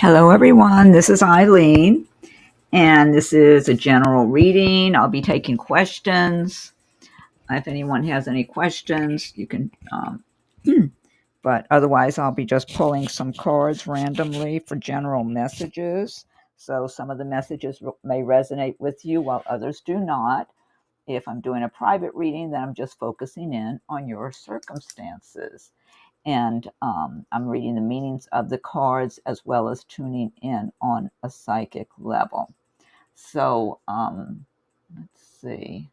Hello, everyone. This is Eileen, and this is a general reading. I'll be taking questions. If anyone has any questions, you can, but otherwise, I'll be just pulling some cards randomly for general messages. So some of the messages may resonate with you while others do not. If I'm doing a private reading, then I'm just focusing in on your circumstances. And I'm reading the meanings of the cards as well as tuning in on a psychic level. So let's see.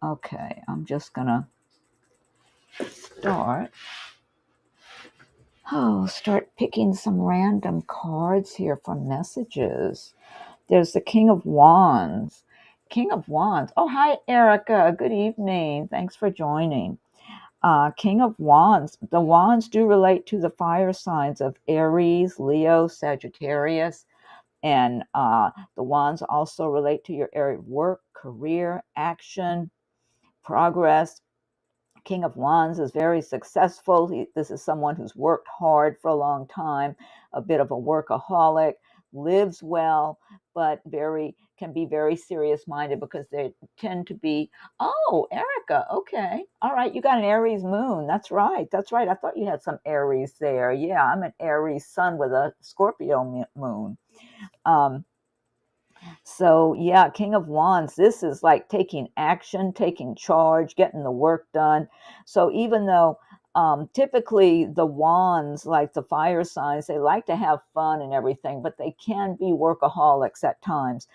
Okay, I'm just gonna start picking some random cards here for messages. There's the King of Wands. King of Wands. Oh, hi, Erica. Good evening. Thanks for joining. King of Wands. The wands do relate to the fire signs of Aries, Leo, Sagittarius, and the wands also relate to your area of work, career, action, progress. King of Wands is very successful. This is someone who's worked hard for a long time, a bit of a workaholic, lives well, but can be very serious minded because they tend to be. Oh, Erica, okay, all right, you got an Aries moon. That's right. That's right. I thought you had some Aries there. Yeah, I'm an Aries sun with a Scorpio moon. So, yeah, King of Wands, this is like taking action, taking charge, getting the work done. So, even though typically the wands, like the fire signs, they like to have fun and everything, but they can be workaholics at times.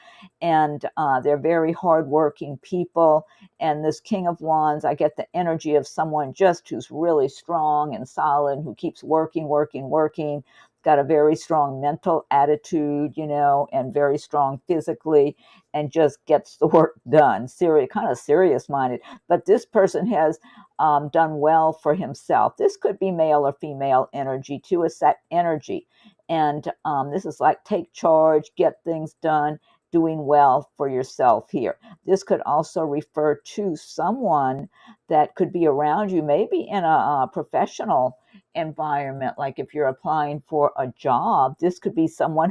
And they're very hardworking people. And this King of Wands, I get the energy of someone just who's really strong and solid, who keeps working, working, working, got a very strong mental attitude, and very strong physically, and just gets the work done. Kind of serious minded. But this person has done well for himself. This could be male or female energy too. It's that energy. And this is like take charge, get things done, doing well for yourself here. This could also refer to someone that could be around you, maybe in a professional environment. Like if you're applying for a job, this could be someone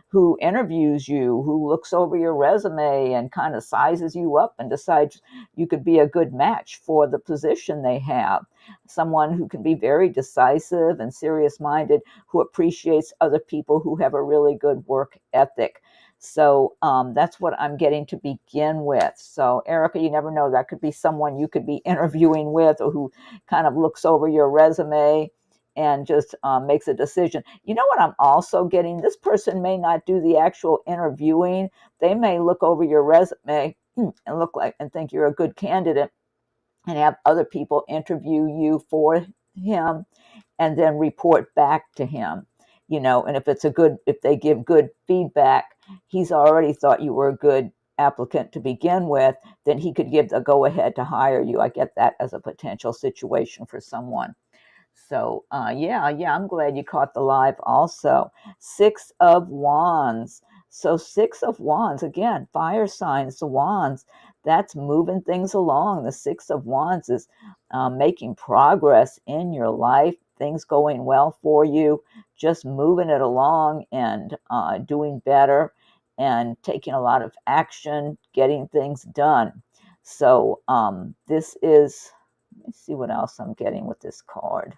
who interviews you, who looks over your resume and kind of sizes you up and decides you could be a good match for the position they have. Someone who can be very decisive and serious minded, who appreciates other people, who have a really good work ethic. So that's what I'm getting to begin with. So, Erica, you never know. That could be someone you could be interviewing with, or who kind of looks over your resume and just makes a decision. You know what I'm also getting? This person may not do the actual interviewing. They may look over your resume and think you're a good candidate, and have other people interview you for him and then report back to him. And if they give good feedback, he's already thought you were a good applicant to begin with, then he could give the go ahead to hire you. I get that as a potential situation for someone. So, yeah, I'm glad you caught the live also. Six of Wands. So, Six of Wands, again, fire signs, the wands, that's moving things along. The Six of Wands is making progress in your life, things going well for you, just moving it along and doing better and taking a lot of action, getting things done. So, this is, let me see what else I'm getting with this card.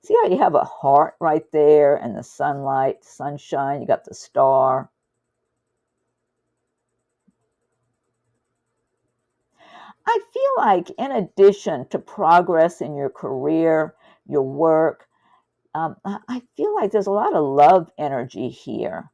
See how you have a heart right there and the sunlight, sunshine, you got the star. I feel like in addition to progress in your career, your work, I feel like there's a lot of love energy here.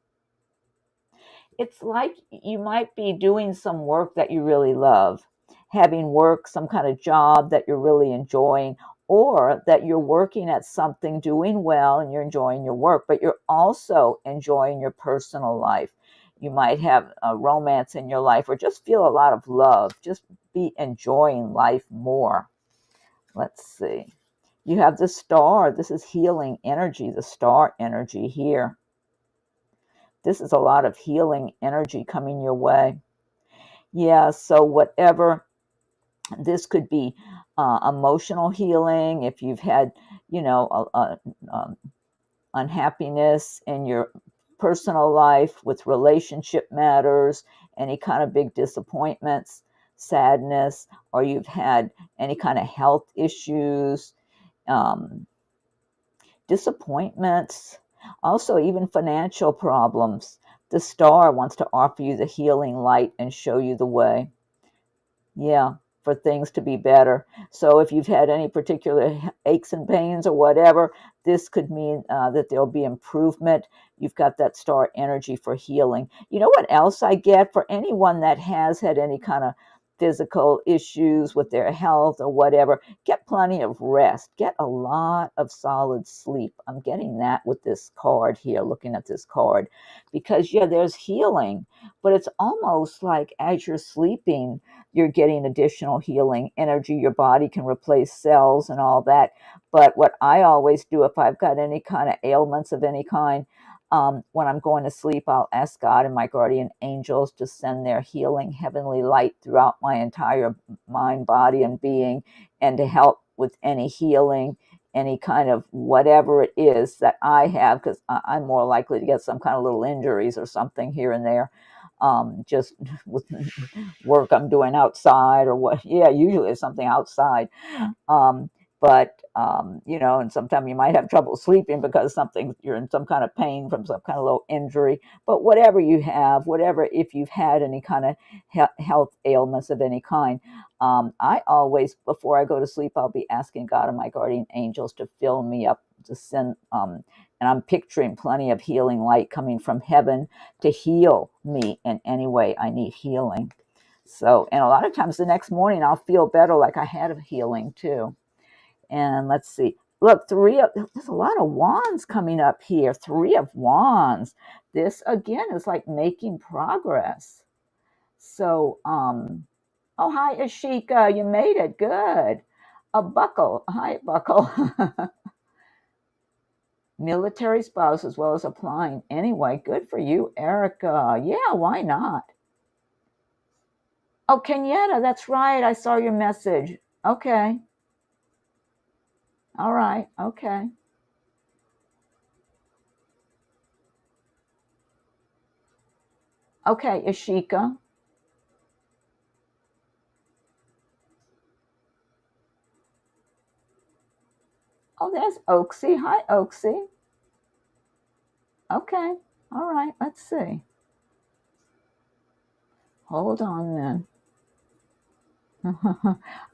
It's like you might be doing some work that you really love, having work, some kind of job that you're really enjoying, or that you're working at something, doing well, and you're enjoying your work, but you're also enjoying your personal life. You might have a romance in your life, or just feel a lot of love, just be enjoying life more. Let's see. You have the star. This is healing energy, the star energy here. This is a lot of healing energy coming your way. Yeah, so whatever, this could be emotional healing. If you've had, unhappiness in your personal life with relationship matters, any kind of big disappointments, sadness, or you've had any kind of health issues, um, disappointments, also even financial problems. The star wants to offer you the healing light and show you the way. Yeah, for things to be better. So if you've had any particular aches and pains or whatever, this could mean that there'll be improvement. You've got that star energy for healing. You know what else I get for anyone that has had any kind of physical issues with their health or whatever? Get plenty of rest. Get a lot of solid sleep. I'm getting that with this card here, looking at this card, because yeah, there's healing, but it's almost like as you're sleeping, you're getting additional healing energy. Your body can replace cells and all that. But what I always do, if I've got any kind of ailments of any kind, when I'm going to sleep, I'll ask God and my guardian angels to send their healing heavenly light throughout my entire mind, body, and being, and to help with any healing, any kind of whatever it is that I have, because I'm more likely to get some kind of little injuries or something here and there, just with work I'm doing outside or what. Yeah, usually it's something outside. Um, and sometimes you might have trouble sleeping because you're in some kind of pain from some kind of little injury. But whatever you have, if you've had any kind of health ailments of any kind, I always, before I go to sleep, I'll be asking God and my guardian angels to fill me up, to send, and I'm picturing plenty of healing light coming from heaven to heal me in any way I need healing. So, and a lot of times the next morning I'll feel better, like I had a healing too. And let's see. Look, there's a lot of wands coming up here. 3 of wands. This again is like making progress. So, oh, hi, Ashika. You made it. Good. A buckle. Hi, buckle. Military spouse as well as applying. Anyway, good for you, Erica. Yeah, why not? Oh, Kenyatta, that's right. I saw your message. Okay. All right. Okay. Okay, Ashika. Oh, there's Oaksy. Hi, Oaksy. Okay. All right. Let's see. Hold on then.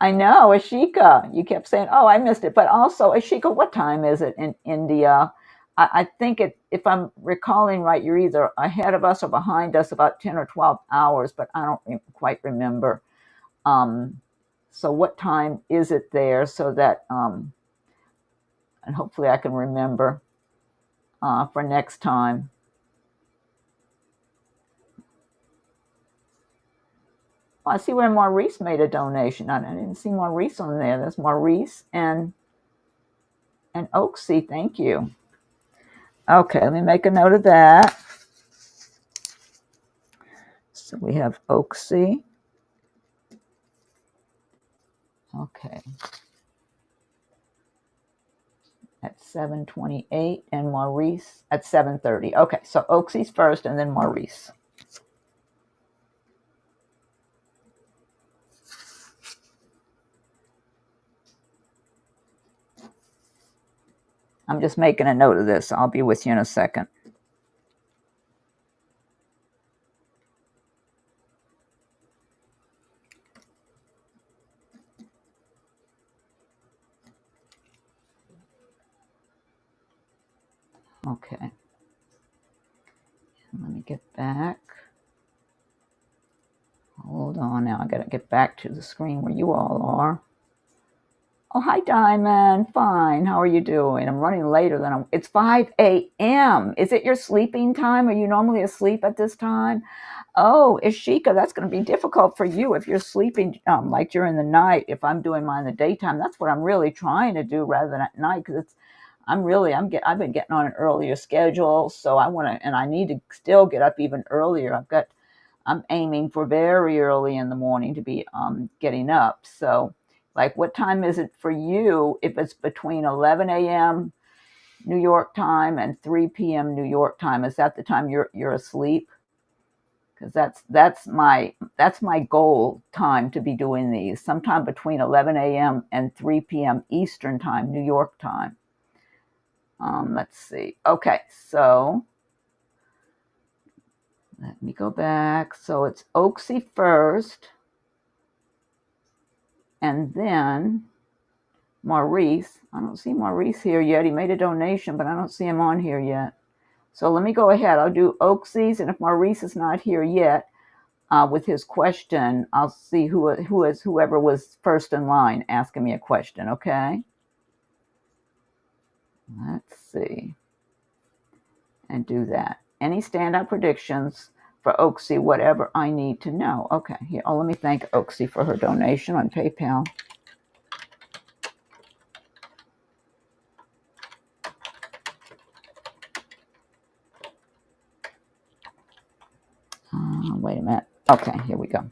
I know, Ashika. You kept saying, "Oh, I missed it," but also, Ashika, what time is it in India? I think if I'm recalling right, you're either ahead of us or behind us about 10 or 12 hours, but I don't quite remember. Um, so, what time is it there? So that, and hopefully, I can remember for next time. Oh, I see where Maurice made a donation. I didn't see Maurice on there. There's Maurice and Oaksy. Thank you. Okay, let me make a note of that. So we have Oaksy. Okay. At 7:28 and Maurice at 7:30. Okay, so Oaksy's first and then Maurice. I'm just making a note of this. I'll be with you in a second. Okay. Let me get back. Hold on now. I got to get back to the screen where you all are. Oh, hi, Diamond. Fine. How are you doing? I'm running later than it's 5 a.m. Is it your sleeping time? Are you normally asleep at this time? Oh, Ishika, that's going to be difficult for you if you're sleeping like during the night. If I'm doing mine in the daytime, that's what I'm really trying to do rather than at night, because I've been getting on an earlier schedule, so and I need to still get up even earlier. I'm aiming for very early in the morning to be getting up. So, like, what time is it for you? If it's between 11 a.m., New York time and 3 p.m. New York time. Is that the time you're asleep? Because that's my goal time to be doing these. Sometime between 11 a.m. and 3 p.m. Eastern time, New York time. Let's see. Okay, so let me go back. So it's Oaksy first, and then Maurice. I don't see Maurice here yet. He made a donation, but I don't see him on here yet. So let me go ahead. I'll do Oaksy's, and if Maurice is not here yet with his question, I'll see whoever was first in line asking me a question. Okay. Let's see, and do that. Any standout predictions for Oaksy? Whatever I need to know. Okay. Here. Oh, let me thank Oaksy for her donation on PayPal. Wait a minute. Okay, here we go.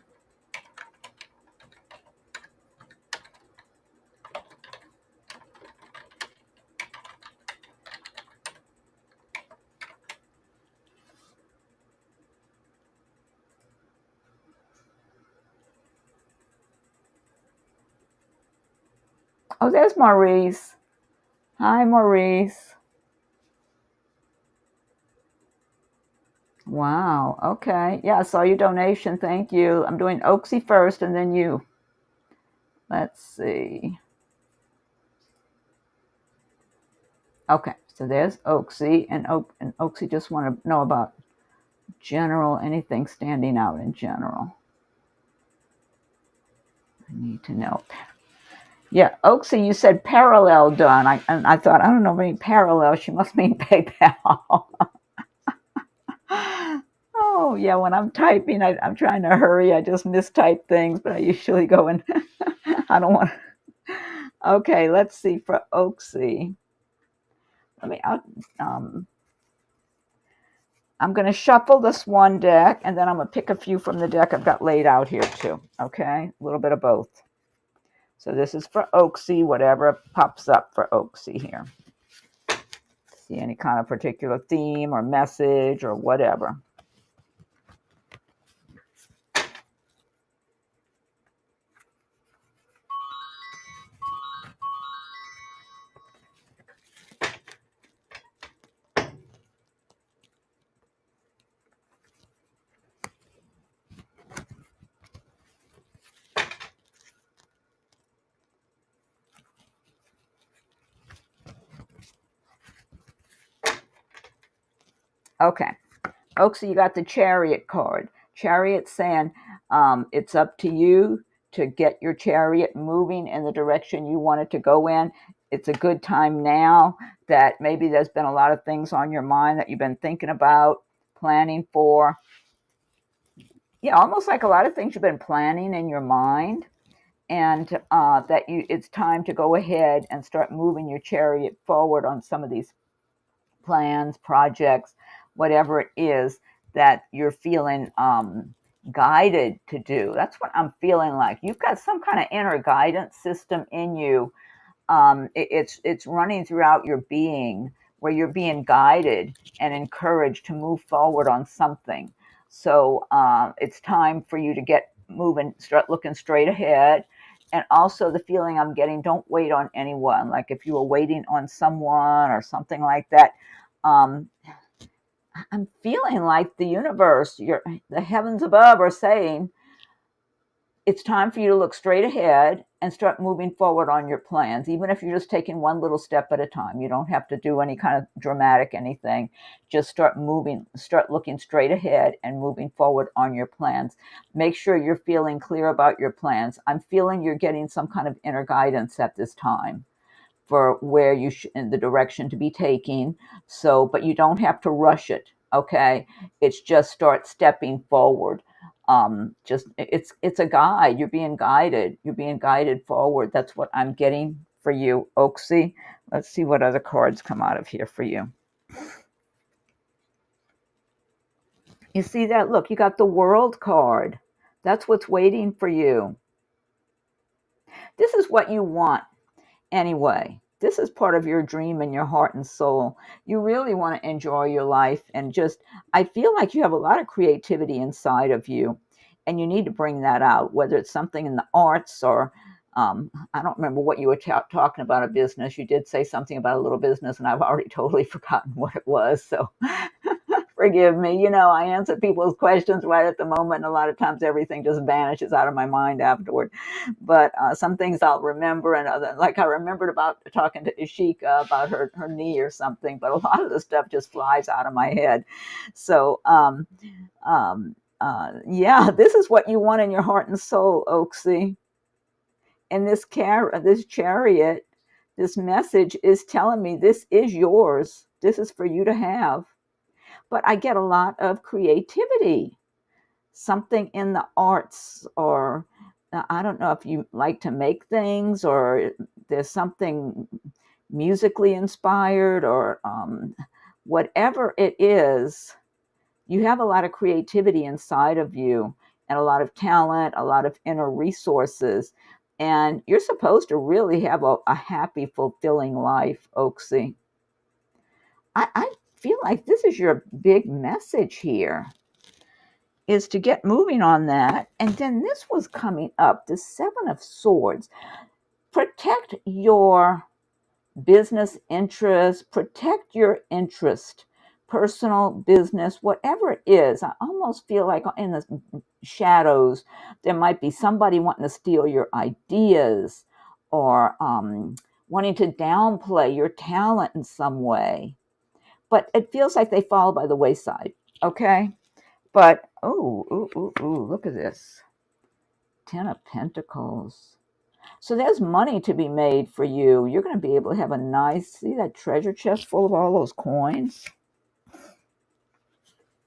Oh, there's Maurice. Hi, Maurice. Wow. Okay. Yeah, I saw your donation. Thank you. I'm doing Oaksy first and then you. Let's see. Okay. So there's Oaksy, and Oaksy just want to know about general, anything standing out in general. I need to know. Yeah, Oaksy, you said parallel done. I thought, I don't know any parallel. She must mean PayPal. Oh, yeah, when I'm typing, I'm trying to hurry. I just mistype things, but I usually go and I don't want to. Okay, let's see for Oaksy. I'm going to shuffle this one deck, and then I'm going to pick a few from the deck I've got laid out here too. Okay, a little bit of both. So this is for Oaksy, whatever pops up for Oaksy here. See any kind of particular theme or message or whatever. Okay. Oaksy, you got the Chariot card. Chariot saying it's up to you to get your chariot moving in the direction you want it to go in. It's a good time now that maybe there's been a lot of things on your mind that you've been thinking about, planning for. Yeah, almost like a lot of things you've been planning in your mind, and that it's time to go ahead and start moving your chariot forward on some of these plans, projects, whatever it is that you're feeling guided to do. That's what I'm feeling like. You've got some kind of inner guidance system in you. It's running throughout your being where you're being guided and encouraged to move forward on something. So it's time for you to get moving, start looking straight ahead. And also the feeling I'm getting, don't wait on anyone. Like if you were waiting on someone or something like that, um, I'm feeling like the universe, the heavens above are saying, it's time for you to look straight ahead and start moving forward on your plans, even if you're just taking one little step at a time. You don't have to do any kind of dramatic anything. Just start looking straight ahead and moving forward on your plans. Make sure you're feeling clear about your plans. I'm feeling you're getting some kind of inner guidance at this time for where you in the direction to be taking. So, but you don't have to rush it. Okay, it's just start stepping forward. Just it's a guide. You're being guided. You're being guided forward. That's what I'm getting for you, Oaksy. Let's see what other cards come out of here for you. You see that? Look, you got the World card. That's what's waiting for you. This is what you want anyway. this is part of your dream in your heart and soul. You really want to enjoy your life, and just, I feel like you have a lot of creativity inside of you, and you need to bring that out, whether it's something in the arts or I don't remember what you were talking about, a business. You did say something about a little business, and I've already totally forgotten what it was. So forgive me. You know, I answer people's questions right at the moment, and a lot of times everything just vanishes out of my mind afterward. But some things I'll remember, and other, like I remembered about talking to Ishika about her knee or something, but a lot of the stuff just flies out of my head. So, yeah, this is what you want in your heart and soul, Oaksy. And this chariot, this message is telling me this is yours. This is for you to have. But I get a lot of creativity, something in the arts, or I don't know if you like to make things, or there's something musically inspired, or whatever it is. You have a lot of creativity inside of you, and a lot of talent, a lot of inner resources. And you're supposed to really have a happy, fulfilling life, Oaksy. I feel like this is your big message here, is to get moving on that. And then this was coming up, the Seven of Swords. Protect your business interests, protect your interest, personal, business, whatever it is. I almost feel like in the shadows, there might be somebody wanting to steal your ideas, or wanting to downplay your talent in some way. But it feels like they fall by the wayside, okay? But, look at this. 10 of Pentacles. So there's money to be made for you. You're going to be able to have a nice, see that treasure chest full of all those coins?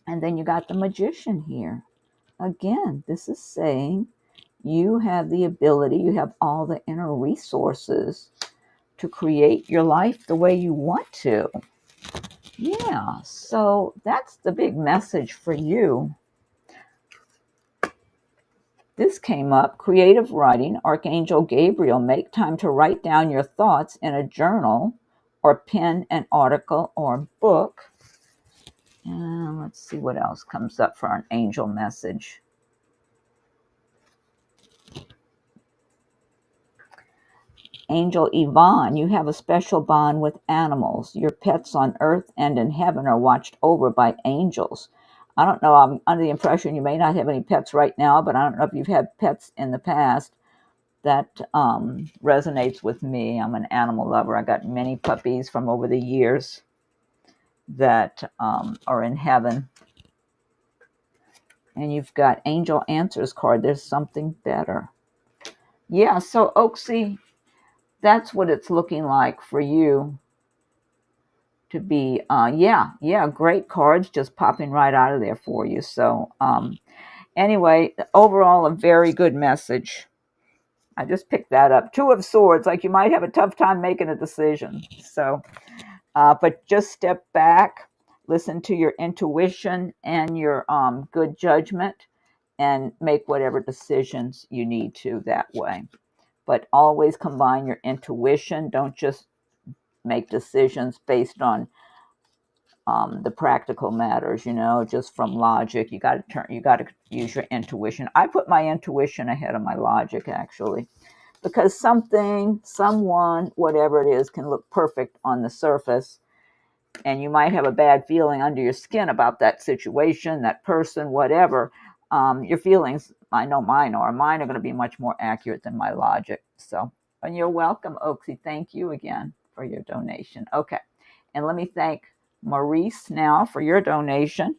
And then you got the Magician here. Again, this is saying you have the ability, you have all the inner resources to create your life the way you want to. Yeah, so that's the big message for you. This came up, creative writing, Archangel Gabriel, make time to write down your thoughts in a journal, or pen an article or book. And let's see what else comes up for an angel message. Angel Yvonne, you have a special bond with animals. Your pets on earth and in heaven are watched over by angels. I don't know, I'm under the impression you may not have any pets right now, but I don't know if you've had pets in the past. That resonates with me. I'm an animal lover. I got many puppies from over the years that are in heaven. And you've got Angel Answers card. There's something better. Yeah, so Oaksy, that's what it's looking like for you to be. Yeah, great cards just popping right out of there for you. So anyway, overall, a very good message. I just picked that up. Two of Swords, like you might have a tough time making a decision. So, but just step back, listen to your intuition and your good judgment, and make whatever decisions you need to that way. But always combine your intuition. Don't just make decisions based on the practical matters, just from logic. You got to use your intuition. I put my intuition ahead of my logic, actually. Because something, someone, whatever it is, can look perfect on the surface, and you might have a bad feeling under your skin about that situation, that person, whatever. Your feelings, I know mine are going to be much more accurate than my logic. So, and you're welcome, Oaksy. Thank you again for your donation. Okay, and let me thank Maurice now for your donation.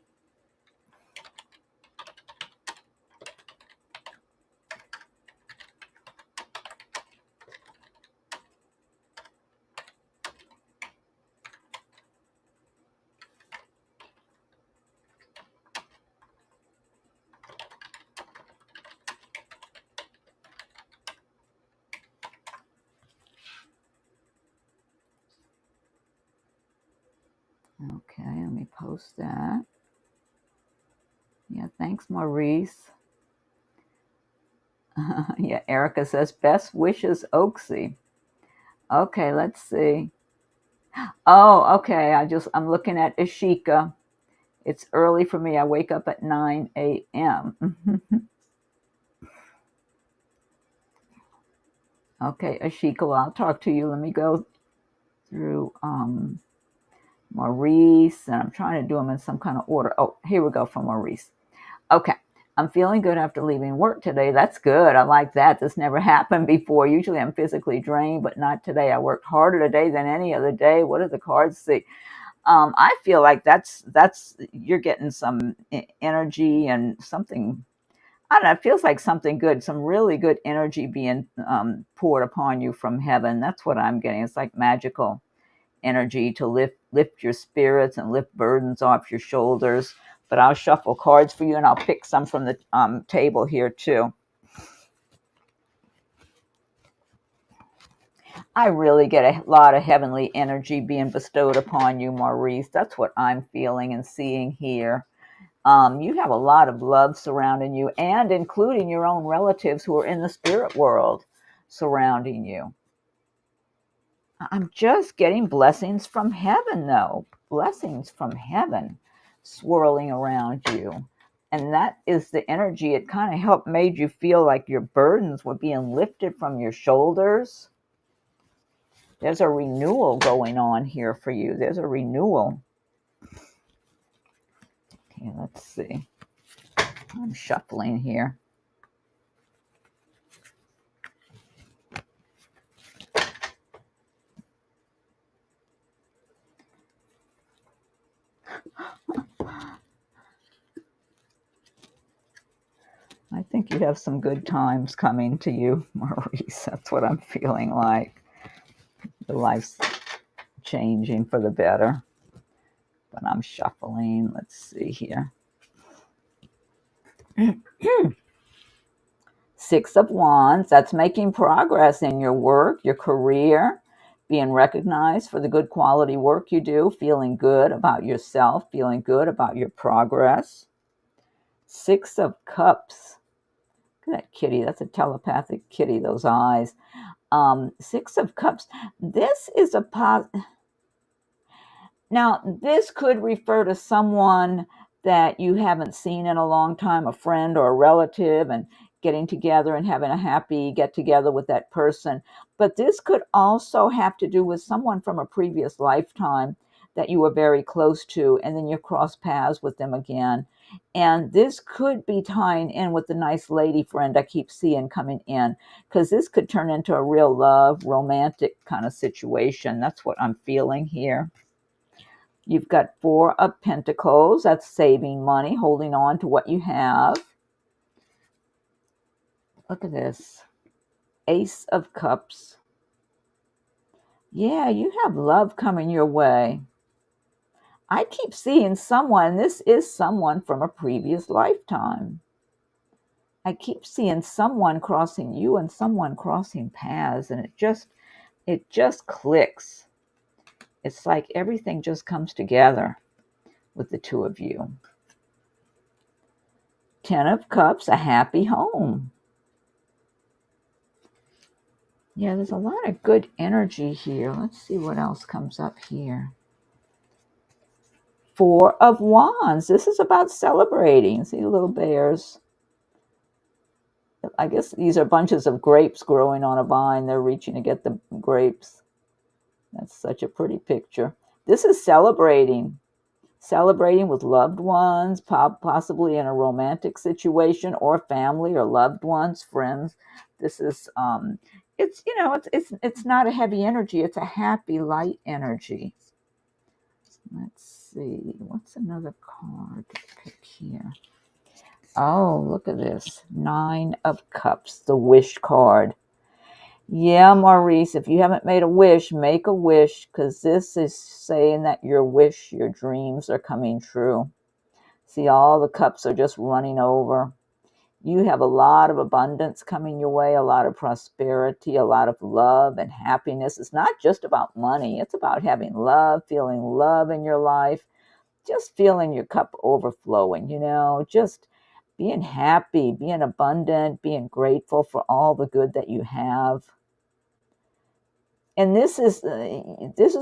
Okay, let me post that. Yeah, thanks, Maurice. Yeah, Erica says, best wishes, Oaksy. Okay, let's see. Oh, okay. I'm looking at Ashika. It's early for me. I wake up at 9 a.m. Okay, Ashika, well, I'll talk to you. Let me go through Maurice, and I'm trying to do them in some kind of order. Oh, here we go from Maurice. Okay. I'm feeling good after leaving work today. That's good. I like that. This never happened before. Usually I'm physically drained, but not today. I worked harder today than any other day. What do the cards say? I feel like that's you're getting some energy and something. I don't know. It feels like something good, some really good energy being poured upon you from heaven. That's what I'm getting. It's like magical energy to lift your spirits and lift burdens off your shoulders. But I'll shuffle cards for you, and I'll pick some from the table here too. I really get a lot of heavenly energy being bestowed upon you, Maurice. That's what I'm feeling and seeing here. You have a lot of love surrounding you, and including your own relatives who are in the spirit world surrounding you. I'm just getting blessings from heaven, though. Blessings from heaven swirling around you. And that is the energy. It kind of helped made you feel like your burdens were being lifted from your shoulders. There's a renewal going on here for you. There's a renewal. Okay, let's see. I'm shuffling here. I think you have some good times coming to you, Maurice. That's what I'm feeling like. The life's changing for the better. But I'm shuffling. Let's see here. Six of Wands. That's making progress in your work, your career, being recognized for the good quality work you do, feeling good about yourself, feeling good about your progress. Six of Cups. Look at that kitty. That's a telepathic kitty, those eyes. Six of Cups. This is a positive. Now, this could refer to someone that you haven't seen in a long time, a friend or a relative, and getting together and having a happy get together with that person. But this could also have to do with someone from a previous lifetime that you were very close to, and then you cross paths with them again. And this could be tying in with the nice lady friend I keep seeing coming in, because this could turn into a real love, romantic kind of situation. That's what I'm feeling here. You've got Four of Pentacles. That's saving money, holding on to what you have. Look at this. Ace of Cups. Yeah, you have love coming your way. I keep seeing someone. This is someone from a previous lifetime. I keep seeing someone crossing you and someone crossing paths, and it just clicks. It's like everything just comes together with the two of you. Ten of Cups, a happy home. Yeah, there's a lot of good energy here. Let's see what else comes up here. Four of Wands. This is about celebrating. See the little bears. I guess these are bunches of grapes growing on a vine. They're reaching to get the grapes. That's such a pretty picture. This is celebrating. Celebrating with loved ones, possibly in a romantic situation, or family or loved ones, friends. This is it's not a heavy energy. It's a happy, light energy. Let's see. What's another card to pick here? Oh, look at this. Nine of Cups, the wish card. Yeah, Maurice, if you haven't made a wish, make a wish, because this is saying that your wish, your dreams are coming true. See, all the cups are just running over. You have a lot of abundance coming your way, a lot of prosperity, a lot of love and happiness. It's not just about money. It's about having love, feeling love in your life, just feeling your cup overflowing, just being happy, being abundant, being grateful for all the good that you have. And this is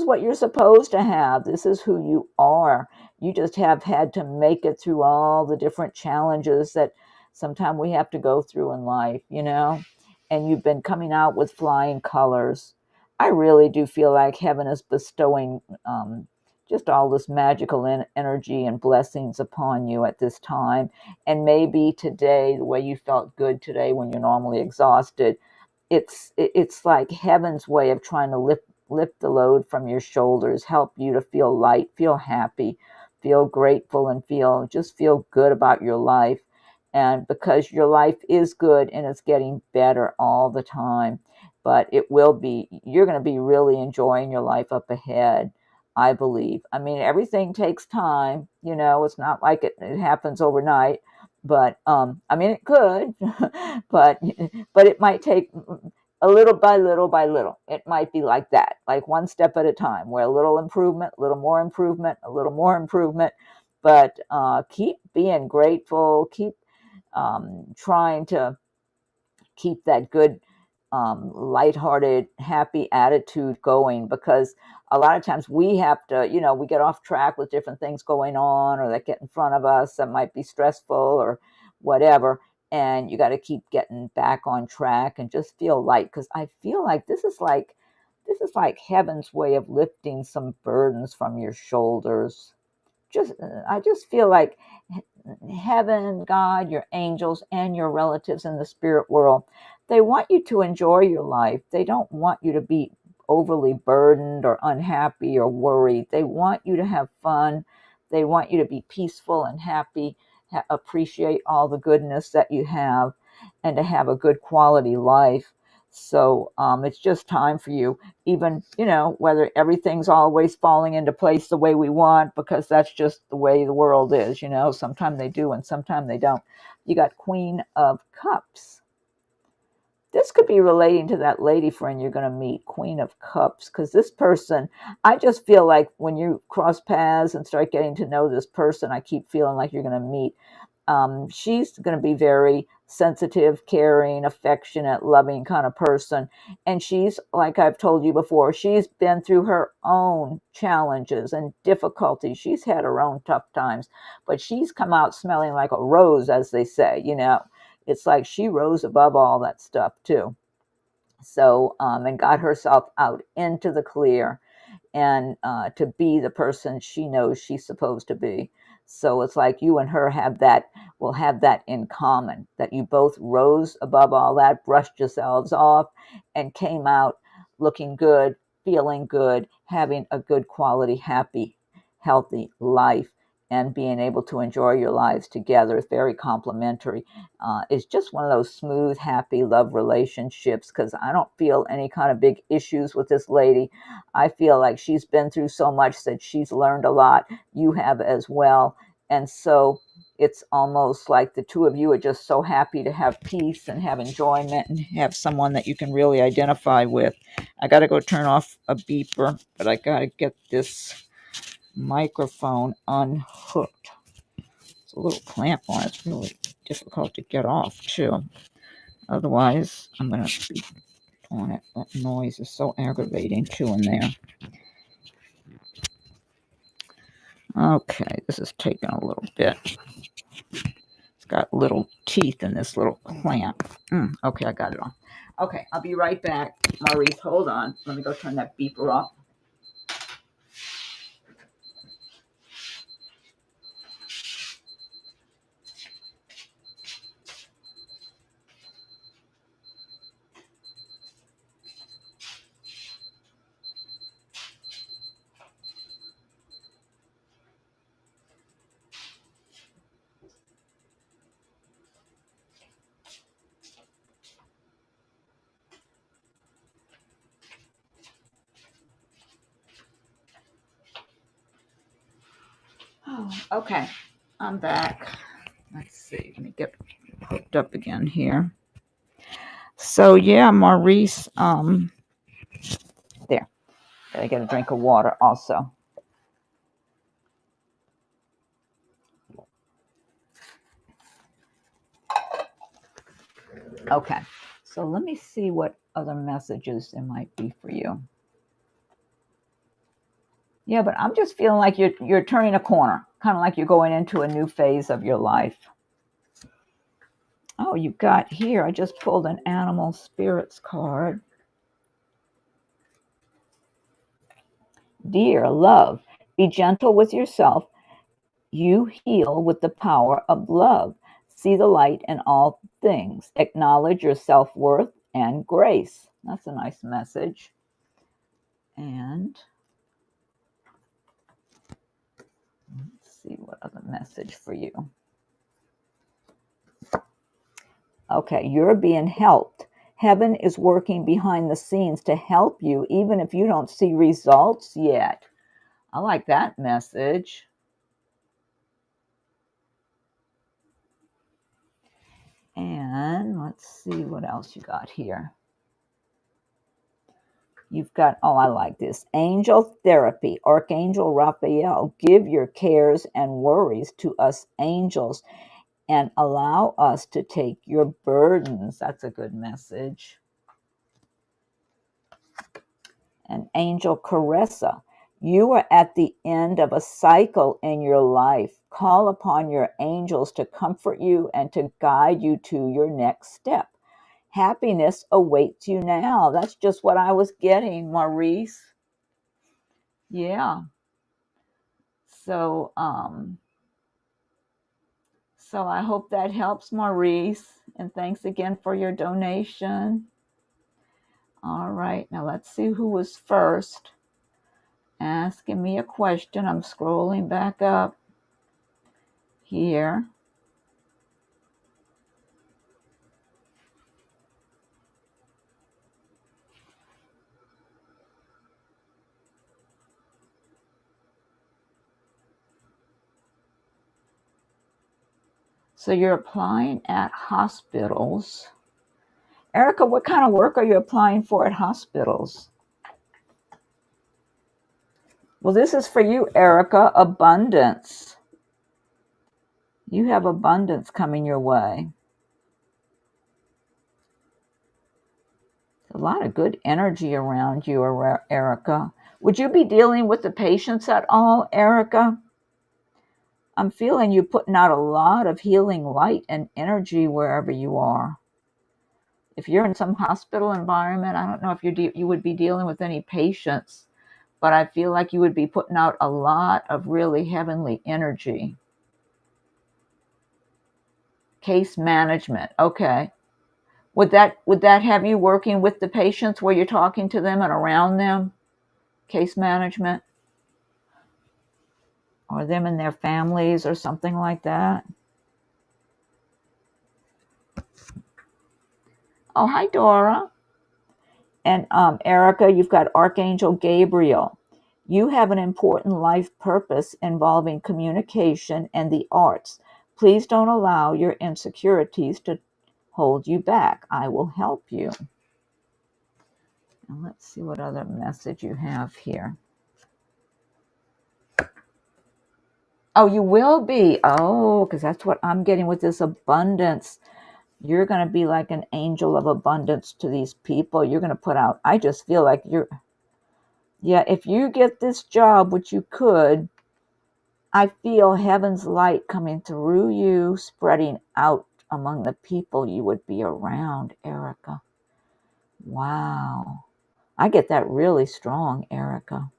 what you're supposed to have. This is who you are. You just have had to make it through all the different challenges that sometimes we have to go through in life, you know. And you've been coming out with flying colors. I really do feel like heaven is bestowing just all this magical energy and blessings upon you at this time. And maybe today, the way you felt good today when you're normally exhausted, it's like heaven's way of trying to lift the load from your shoulders, help you to feel light, feel happy, feel grateful, and feel good about your life. And because your life is good and it's getting better all the time, but you're going to be really enjoying your life up ahead, I believe. I mean, everything takes time, you know. It's not like it happens overnight, but I mean, it could, but it might take a little by little by little. It might be like that, like one step at a time, where a little improvement, a little more improvement, a little more improvement. But keep being grateful, keep trying to keep that good, lighthearted, happy attitude going, because a lot of times we have to, you know, we get off track with different things going on or that get in front of us that might be stressful or whatever. And you got to keep getting back on track and just feel light, because I feel like this is like heaven's way of lifting some burdens from your shoulders. I just feel like heaven, God, your angels, and your relatives in the spirit world, they want you to enjoy your life. They don't want you to be overly burdened or unhappy or worried. They want you to have fun. They want you to be peaceful and happy, appreciate all the goodness that you have, and to have a good quality life. So it's just time for you, even, you know, whether everything's always falling into place the way we want, because that's just the way the world is, you know. Sometimes they do and sometimes they don't. You got Queen of Cups. This could be relating to that lady friend you're going to meet, Queen of Cups, because this person, I just feel like when you cross paths and start getting to know this person, I keep feeling like you're going to meet. She's going to be very sensitive, caring, affectionate, loving kind of person. And she's, like I've told you before, she's been through her own challenges and difficulties. She's had her own tough times, but she's come out smelling like a rose, as they say, you know. It's like she rose above all that stuff too. So, and got herself out into the clear, and to be the person she knows she's supposed to be. So it's like you and her will have that in common, that you both rose above all that, brushed yourselves off, and came out looking good, feeling good, having a good quality, happy, healthy life, and being able to enjoy your lives together. It's very complimentary. It's just one of those smooth, happy love relationships, because I don't feel any kind of big issues with this lady. I feel like she's been through so much that she's learned a lot. You have as well. And so it's almost like the two of you are just so happy to have peace and have enjoyment and have someone that you can really identify with. I got to go turn off a beeper, but I got to get this microphone unhooked. It's a little clamp on it. It's really difficult to get off, too. Otherwise, I'm going to be on it. That noise is so aggravating, too, in there. Okay, this is taking a little bit. It's got little teeth in this little clamp. Okay, I got it on. Okay, I'll be right back. Maurice, hold on. Let me go turn that beeper off. Oh, okay, I'm back. Let's see. Let me get hooked up again here. So yeah, Maurice, there. Gotta get a drink of water also. Okay, so let me see what other messages there might be for you. Yeah, but I'm just feeling like you're turning a corner, kind of like you're going into a new phase of your life. Oh, you've got here, I just pulled an animal spirits card. Dear love, be gentle with yourself. You heal with the power of love. See the light in all things. Acknowledge your self-worth and grace. That's a nice message. And let's see what other message for you. Okay, you're being helped. Heaven is working behind the scenes to help you, even if you don't see results yet. I like that message. And let's see what else you got here. You've got, oh, I like this. Angel therapy. Archangel Raphael, give your cares and worries to us angels and allow us to take your burdens. That's a good message. And Angel Caressa, you are at the end of a cycle in your life. Call upon your angels to comfort you and to guide you to your next step. Happiness awaits you now. That's just what I was getting, Maurice. Yeah. So, so I hope that helps, Maurice. And thanks again for your donation. All right, now let's see who was first asking me a question. I'm scrolling back up here. So you're applying at hospitals. Erica, what kind of work are you applying for at hospitals? Well, this is for you, Erica. Abundance. You have abundance coming your way. A lot of good energy around you, Erica. Would you be dealing with the patients at all, Erica? I'm feeling you putting out a lot of healing light and energy wherever you are. If you're in some hospital environment, I don't know if you would be dealing with any patients, but I feel like you would be putting out a lot of really heavenly energy. Case management. Okay. Would that have you working with the patients where you're talking to them and around them? Case management? Or them and their families or something like that? Oh, hi, Dora. And Erica, you've got Archangel Gabriel. You have an important life purpose involving communication and the arts. Please don't allow your insecurities to hold you back. I will help you. And let's see what other message you have here. Oh, you will be. Oh, because that's what I'm getting with this abundance. You're going to be like an angel of abundance to these people. You're going to put out, I just feel like yeah, if you get this job, which you could, I feel heaven's light coming through you, spreading out among the people you would be around, Erica. Wow. I get that really strong, Erica.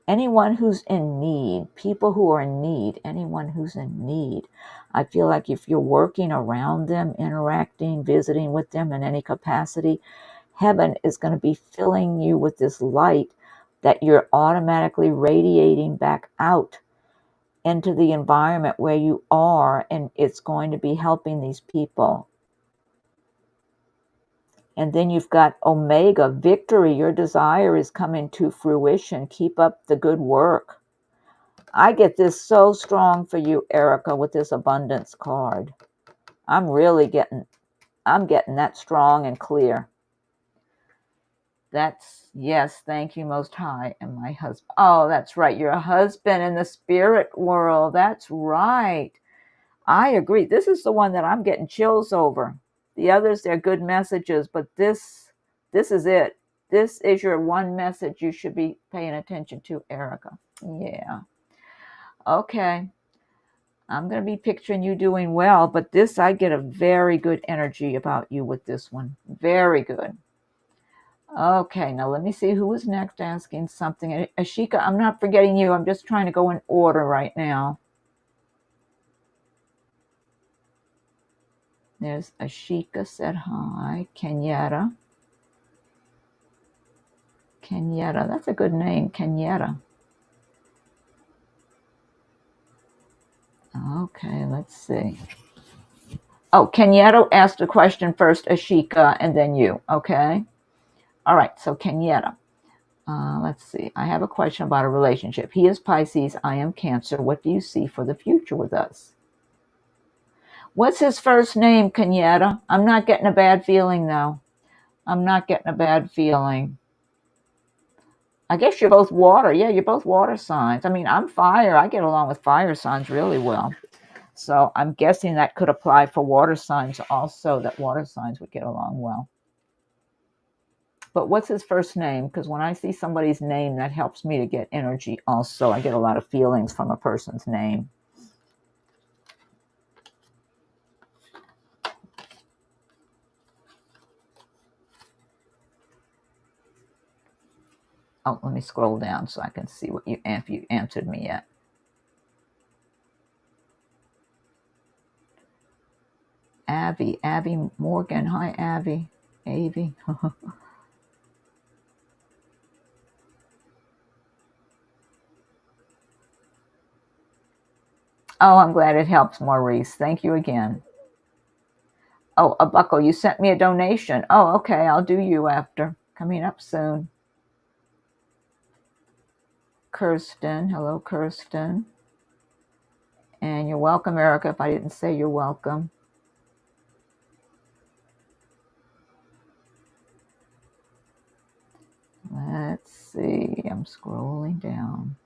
Anyone who's in need, people who are in need, anyone who's in need, I feel like if you're working around them, interacting, visiting with them in any capacity, heaven is going to be filling you with this light that you're automatically radiating back out into the environment where you are, and it's going to be helping these people. And then you've got Omega, victory. Your desire is coming to fruition. Keep up the good work. I get this so strong for you, Erica, with this abundance card. I'm getting that strong and clear. That's, yes, thank you, Most High, and my husband. Oh, that's right. You're a husband in the spirit world. That's right. I agree. This is the one that I'm getting chills over. The others, they're good messages, but this is it. This is your one message you should be paying attention to, Erica. Yeah. Okay. I'm going to be picturing you doing well, but this, I get a very good energy about you with this one. Very good. Okay, now let me see who was next asking something. Ashika, I'm not forgetting you. I'm just trying to go in order right now. There's Ashika said hi. Kenyatta. Kenyatta, that's a good name, Kenyatta. Okay, let's see. Oh, Kenyatta asked a question first, Ashika, and then you. Okay. All right, so Kenyatta. Let's see. I have a question about a relationship. He is Pisces. I am Cancer. What do you see for the future with us? What's his first name, Kenyatta? I'm not getting a bad feeling, though. I'm not getting a bad feeling. I guess you're both water. Yeah, you're both water signs. I mean, I'm fire. I get along with fire signs really well. So I'm guessing that could apply for water signs also, that water signs would get along well. But what's his first name? Because when I see somebody's name, that helps me to get energy also. I get a lot of feelings from a person's name. Oh, let me scroll down so I can see what you, if you answered me yet. Abby Morgan. Hi, Abby. Oh, I'm glad it helps, Maurice. Thank you again. Oh, a buckle. You sent me a donation. Oh, okay. I'll do you after. Coming up soon. Kirsten. Hello, Kirsten. And you're welcome, Erica, if I didn't say you're welcome. Let's see. I'm scrolling down.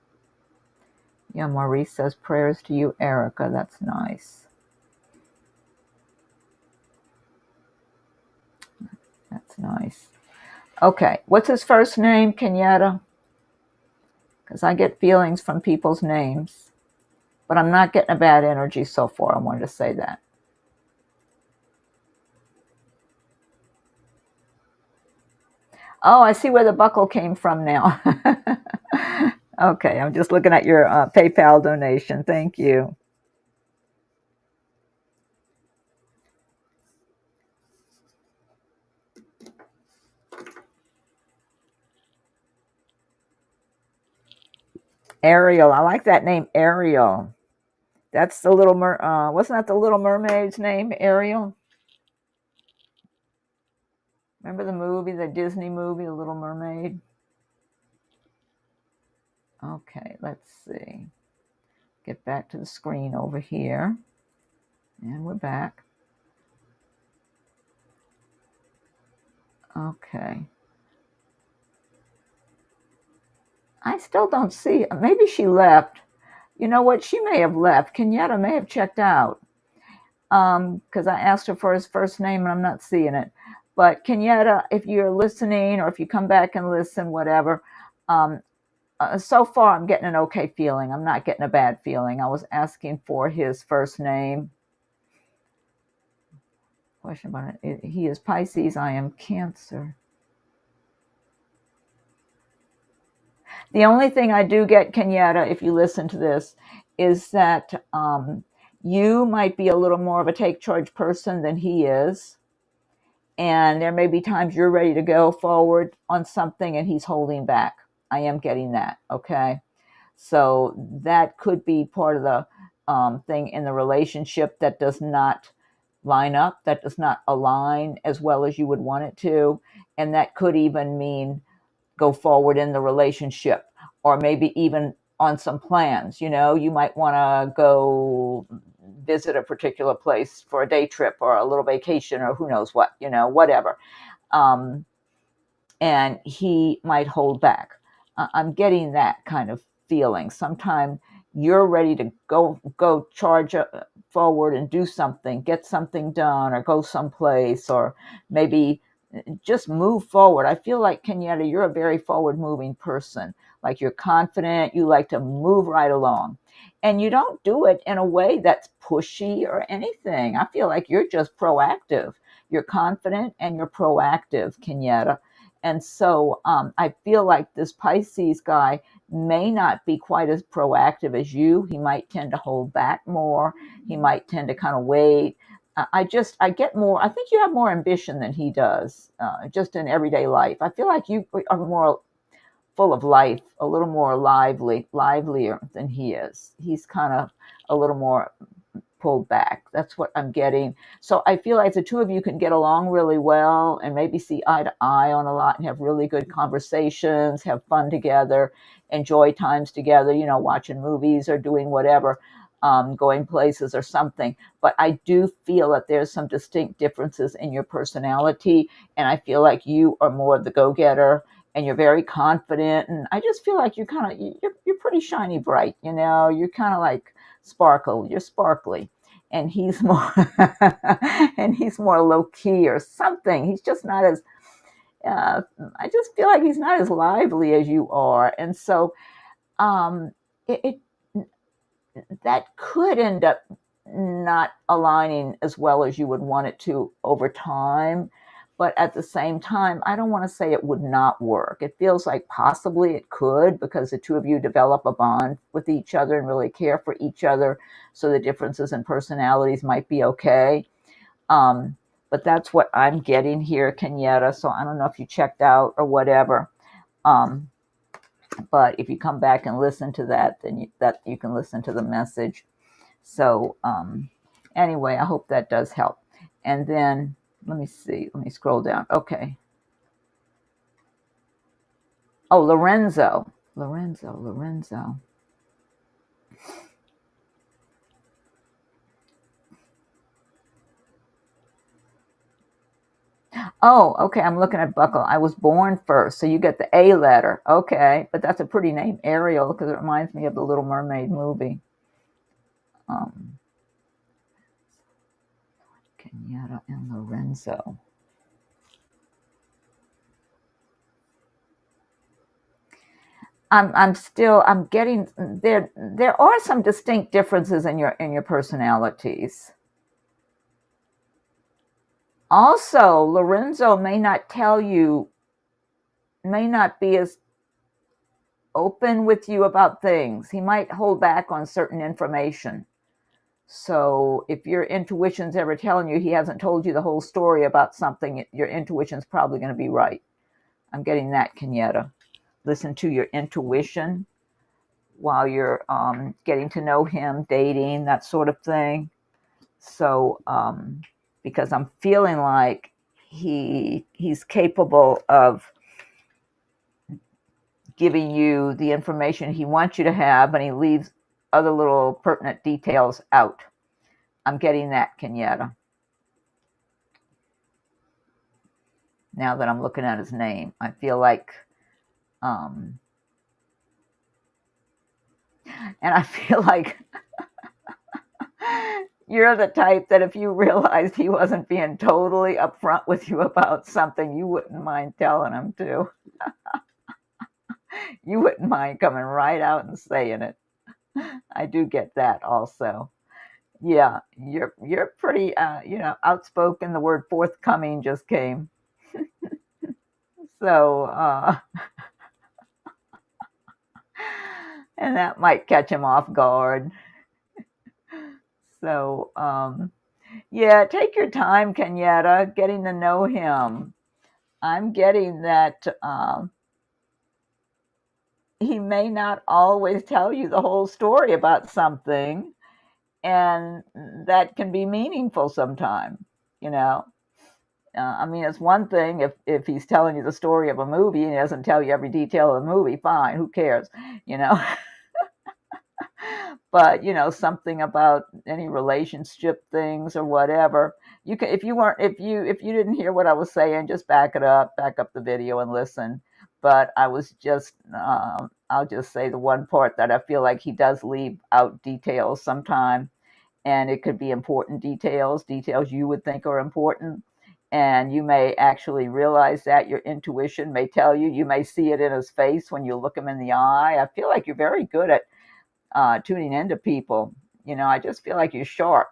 Yeah, Maurice says prayers to you, Erica. That's nice. That's nice. Okay. What's his first name, Kenyatta? Because I get feelings from people's names. But I'm not getting a bad energy so far. I wanted to say that. Oh, I see where the buckle came from now. Okay, I'm just looking at your PayPal donation. Thank you. Ariel, I like that name, Ariel. That's the little wasn't that the Little Mermaid's name, Ariel? Remember the movie, the Disney movie, The Little Mermaid? Okay, let's see. Get back to the screen over here. And we're back. Okay. I still don't see. Maybe she left. You know what? She may have left. Kenyatta may have checked out. Because I asked her for his first name and I'm not seeing it. But Kenyatta, if you're listening or if you come back and listen, whatever, so far I'm getting an okay feeling. I'm not getting a bad feeling. I was asking for his first name. Question about it. He is Pisces. I am Cancer. The only thing I do get, Kenyatta, if you listen to this, is that you might be a little more of a take charge person than he is. And there may be times you're ready to go forward on something and he's holding back. I am getting that. Okay. So that could be part of the thing in the relationship that does not line up, that does not align as well as you would want it to. And that could even mean go forward in the relationship, or maybe even on some plans. You know, you might want to go visit a particular place for a day trip or a little vacation or who knows what, you know, whatever. And he might hold back. I'm getting that kind of feeling. Sometimes you're ready to go charge forward and do something, get something done, or go someplace, or maybe just move forward. I feel like, Kenyatta, you're a very forward moving person. Like, you're confident, you like to move right along. And you don't do it in a way that's pushy or anything. I feel like you're just proactive. You're confident and you're proactive, Kenyatta. And so I feel like this Pisces guy may not be quite as proactive as you. He might tend to hold back more. He might tend to kind of wait. I get more. I think you have more ambition than he does, just in everyday life. I feel like you are more full of life, a little more livelier than he is. He's kind of a little more pulled back. That's what I'm getting. So I feel like the two of you can get along really well and maybe see eye to eye on a lot and have really good conversations, have fun together, enjoy times together, watching movies or doing whatever, going places or something. But I do feel that there's some distinct differences in your personality. And I feel like you are more the go-getter and you're very confident. And I just feel like you're pretty shiny bright, you're kind of like sparkle. You're sparkly. And he's more and he's more low key or something. He's just not as I just feel like he's not as lively as you are. And so it that could end up not aligning as well as you would want it to over time. But at the same time, I don't want to say it would not work. It feels like possibly it could, because the two of you develop a bond with each other and really care for each other. So the differences in personalities might be okay. But that's what I'm getting here, Kenyatta. So I don't know if you checked out or whatever. But if you come back and listen to that, then you can listen to the message. So anyway, I hope that does help. And then let me see. Let me scroll down. Okay. Oh, Lorenzo. Oh, okay. I'm looking at Buckle. I was born first. So you get the A letter. Okay. But that's a pretty name, Ariel, because it reminds me of the Little Mermaid movie. Kenyatta and Lorenzo. I'm getting there. There are some distinct differences in your personalities. Also, Lorenzo may not be as open with you about things. He might hold back on certain information. So if your intuition's ever telling you he hasn't told you the whole story about something, your intuition's probably going to be right. I'm getting that, Kenyatta. Listen to your intuition while you're getting to know him, dating, that sort of thing. So because I'm feeling like he's capable of giving you the information he wants you to have, and he leaves other little pertinent details out. I'm getting that, Kenyatta. Now that I'm looking at his name, I feel like, and I feel like you're the type that if you realized he wasn't being totally upfront with you about something, you wouldn't mind telling him to. You wouldn't mind coming right out and saying it. I do get that also. Yeah, you're pretty outspoken. The word forthcoming just came. So and that might catch him off guard. So yeah, take your time, Kenyatta, getting to know him. I'm getting that he may not always tell you the whole story about something, and that can be meaningful sometime, you know. I mean, it's one thing if he's telling you the story of a movie and he doesn't tell you every detail of the movie, fine, who cares, you know. But something about any relationship things or whatever, you can, if you didn't hear what I was saying, just back up the video and listen. But I was just I'll just say the one part that I feel like he does leave out details sometime, and it could be important details you would think are important, And you may actually realize that your intuition may tell you, you may see it in his face when you look him in the eye. I feel like you're very good at tuning into people. I just feel like you're sharp,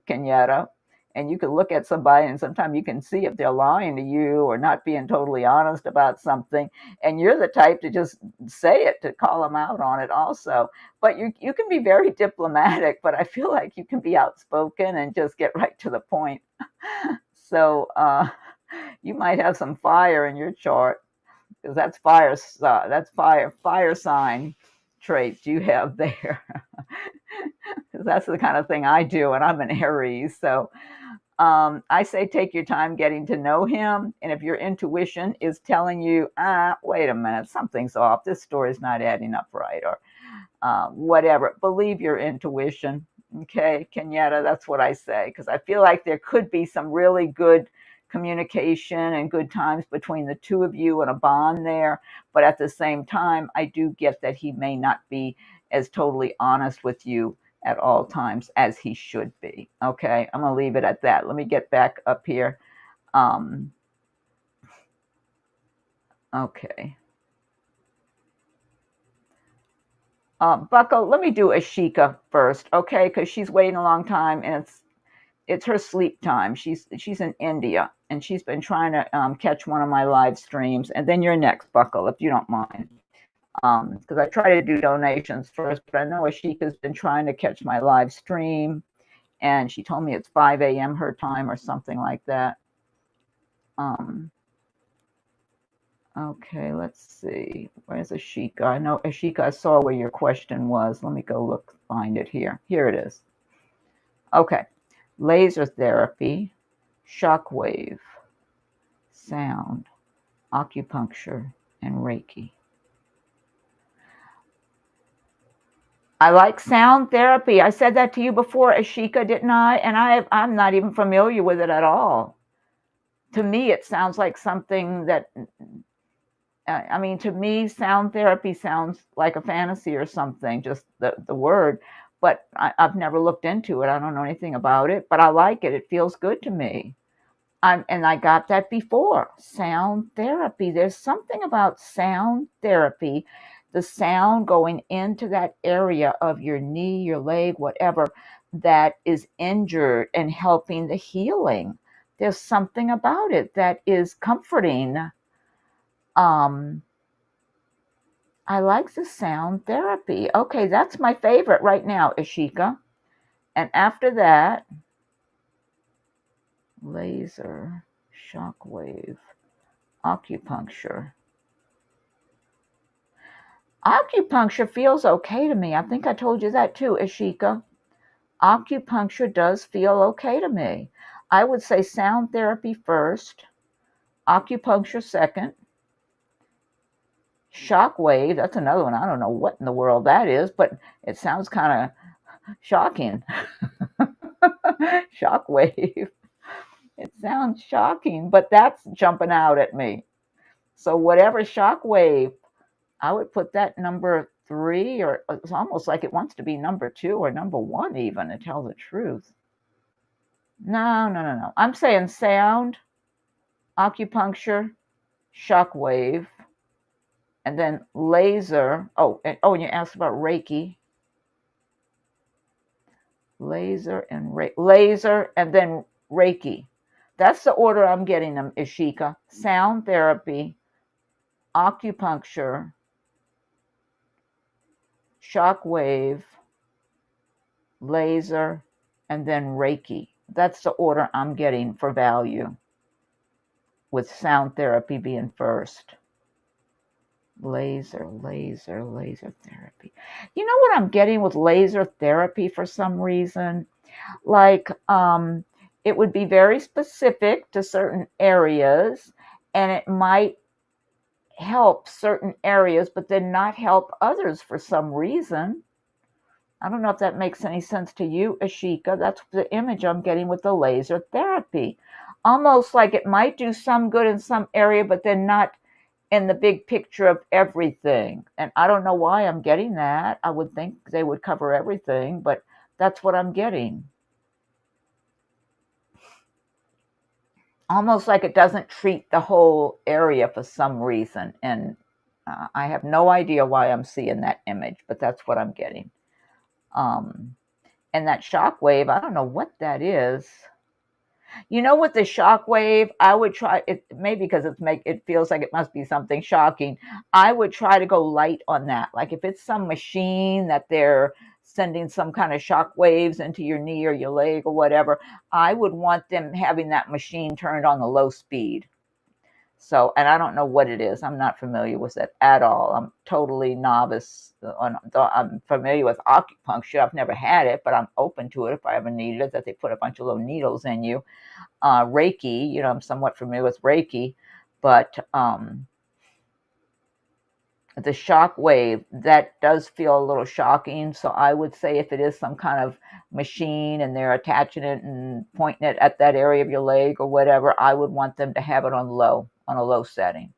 Kenyatta. And you can look at somebody and sometimes you can see if they're lying to you or not being totally honest about something. And you're the type to just say it, to call them out on it also. But you can be very diplomatic, but I feel like you can be outspoken and just get right to the point. So you might have some fire in your chart, because that's fire sign traits you have there. Because that's the kind of thing I do, and I'm an Aries. So I say take your time getting to know him, and if your intuition is telling you, wait a minute, something's off, this story's not adding up right, or whatever, believe your intuition. Okay, Kenyatta, that's what I say, because I feel like there could be some really good communication and good times between the two of you and a bond there. But at the same time, I do get that he may not be as totally honest with you at all times as he should be. Okay, I'm going to leave it at that. Let me get back up here. Okay. Bucko, let me do Ashika first, okay? Because she's waiting a long time, and it's her sleep time. She's in India, and she's been trying to catch one of my live streams. And then you're next, Buckle, if you don't mind. Because I try to do donations first, but I know Ashika's been trying to catch my live stream, and she told me it's 5 a.m. her time or something like that. Okay, let's see. Where's Ashika? I know, Ashika, I saw where your question was. Let me go find it here. Here it is. Okay. Laser therapy, shockwave, sound, acupuncture, and Reiki. I like sound therapy. I said that to you before, Ashika, didn't I? And I'm not even familiar with it at all. To me, it sounds like something that, to me, sound therapy sounds like a fantasy or something, just the word. But I've never looked into it. I don't know anything about it, but I like it. It feels good to me. And I got that before. Sound therapy. There's something about sound therapy, the sound going into that area of your knee, your leg, whatever, that is injured and helping the healing. There's something about it that is comforting. I like the sound therapy. Okay, that's my favorite right now, Ashika. And after that, laser, shockwave, acupuncture. Acupuncture feels okay to me. I think I told you that too, Ashika. Acupuncture does feel okay to me. I would say sound therapy first, acupuncture second, shockwave, that's another one. I don't know what in the world that is, but it sounds kind of shocking. Shockwave. It sounds shocking, but that's jumping out at me. So whatever shockwave, I would put that number 3, or it's almost like it wants to be number 2 or number 1 even, to tell the truth. No. I'm saying sound, acupuncture, shockwave, and then laser. And you asked about Reiki. Laser and then Reiki. That's the order I'm getting them, Ashika. Sound therapy, acupuncture, shockwave, laser, and then Reiki. That's the order I'm getting for value, with sound therapy being first. Laser therapy. You know what I'm getting with laser therapy for some reason? Like, it would be very specific to certain areas, and it might help certain areas, but then not help others for some reason. I don't know if that makes any sense to you, Ashika. That's the image I'm getting with the laser therapy. Almost like it might do some good in some area, but then not in the big picture of everything. And I don't know why I'm getting that. I would think they would cover everything, but that's what I'm getting. almost like it doesn't treat the whole area for some reason. And I have no idea why I'm seeing that image, but that's what I'm getting. And that shock wave, I don't know what that is. You know, with the shock wave, I would try it, maybe because it feels like it must be something shocking. I would try to go light on that. Like if it's some machine that they're sending some kind of shock waves into your knee or your leg or whatever, I would want them having that machine turned on the low speed. So, and I don't know what it is. I'm not familiar with it at all. I'm totally novice. I'm familiar with acupuncture. I've never had it, but I'm open to it if I ever needed it, that they put a bunch of little needles in you. Reiki, you know, I'm somewhat familiar with Reiki, but the shock wave, that does feel a little shocking. So I would say if it is some kind of machine and they're attaching it and pointing it at that area of your leg or whatever, I would want them to have it on a low setting,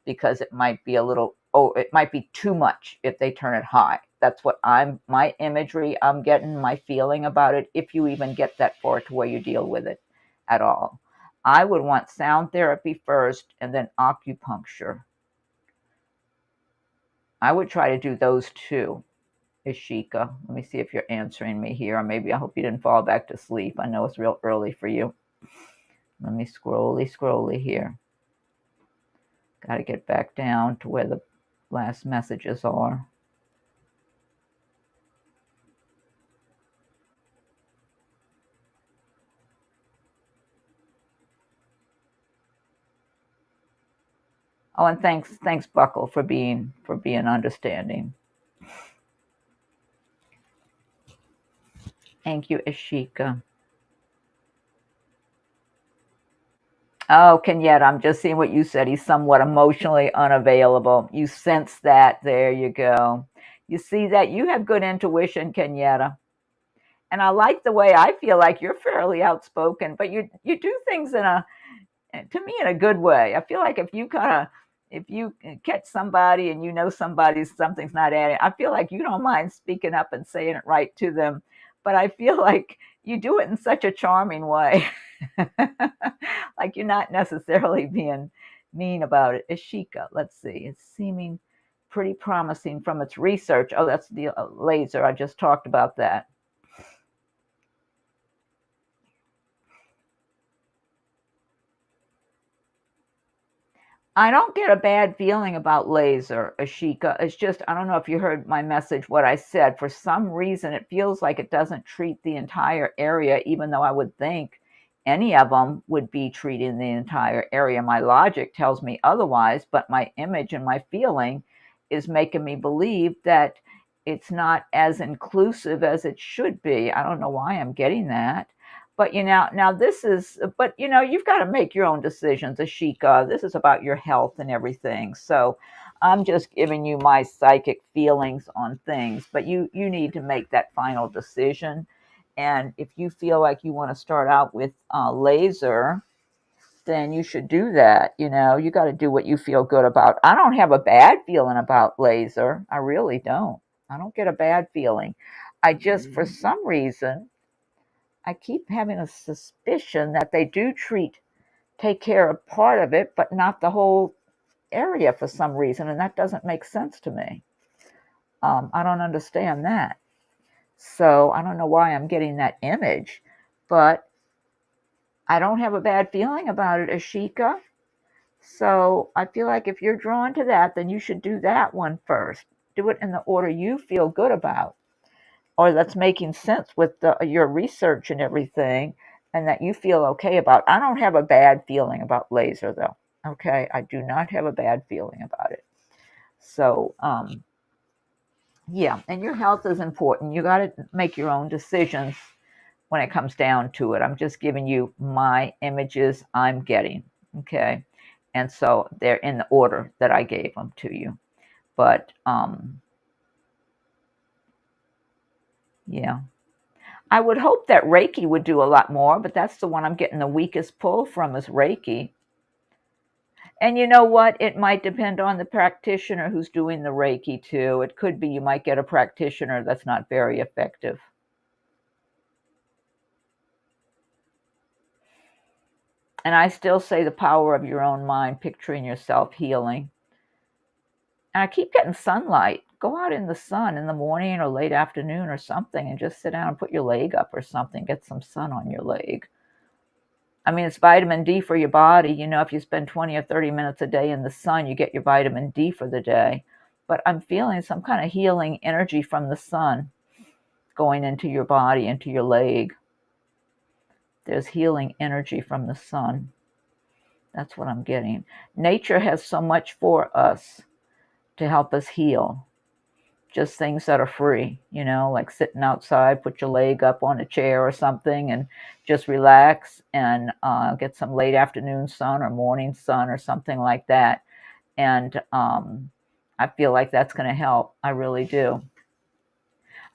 because it might be it might be too much if they turn it high. That's what my imagery I'm getting, my feeling about it, if you even get that far to where you deal with it at all. I would want sound therapy first and then acupuncture. I would try to do those two, Ishika. Let me see if you're answering me here, or maybe I hope you didn't fall back to sleep. I know it's real early for you. Let me scrolly here. Got to get back down to where the last messages are. Oh, and thanks, Buckle, for being understanding. Thank you, Ishika. Oh, Kenyette, I'm just seeing what you said. He's somewhat emotionally unavailable. You sense that. There you go. You see that? You have good intuition, Kenyetta. And I like the way I feel like you're fairly outspoken, but you do things to me in a good way. I feel like if you catch somebody and you know something's not adding, I feel like you don't mind speaking up and saying it right to them. But I feel like you do it in such a charming way. Like you're not necessarily being mean about it. Ishika, let's see. It's seeming pretty promising from its research. Oh, that's the laser. I just talked about that. I don't get a bad feeling about laser, Ashika. It's just, I don't know if you heard my message, what I said. For some reason, it feels like it doesn't treat the entire area, even though I would think any of them would be treating the entire area. My logic tells me otherwise, but my image and my feeling is making me believe that it's not as inclusive as it should be. I don't know why I'm getting that. But now this is, but you've got to make your own decisions, Ashika. This is about your health and everything. So I'm just giving you my psychic feelings on things, but you need to make that final decision. And if you feel like you want to start out with laser, then you should do that. You got to do what you feel good about. I don't have a bad feeling about laser. I really don't. I don't get a bad feeling. I just, for some reason, I keep having a suspicion that they do take care of part of it, but not the whole area for some reason, and that doesn't make sense to me. I don't understand that. So I don't know why I'm getting that image, but I don't have a bad feeling about it, Ashika. So I feel like if you're drawn to that, then you should do that one first. Do it in the order you feel good about, or that's making sense with your research and everything, and that you feel okay about. I don't have a bad feeling about laser, though. Okay, I do not have a bad feeling about it. So, yeah, and your health is important. You got to make your own decisions when it comes down to it. I'm just giving you my images I'm getting. Okay, and so they're in the order that I gave them to you. But yeah. I would hope that Reiki would do a lot more, but that's the one I'm getting the weakest pull from, is Reiki. And you know what? It might depend on the practitioner who's doing the Reiki too. It could be you might get a practitioner that's not very effective. And I still say the power of your own mind, picturing yourself healing. And I keep getting sunlight. Go out in the sun in the morning or late afternoon or something and just sit down and put your leg up or something. Get some sun on your leg. I mean, it's vitamin D for your body. You know, if you spend 20 or 30 minutes a day in the sun, you get your vitamin D for the day. But I'm feeling some kind of healing energy from the sun going into your body, into your leg. There's healing energy from the sun. That's what I'm getting. Nature has so much for us to help us heal. Just things that are free, you know, like sitting outside, put your leg up on a chair or something and just relax and get some late afternoon sun or morning sun or something like that. And I feel like that's going to help. I really do.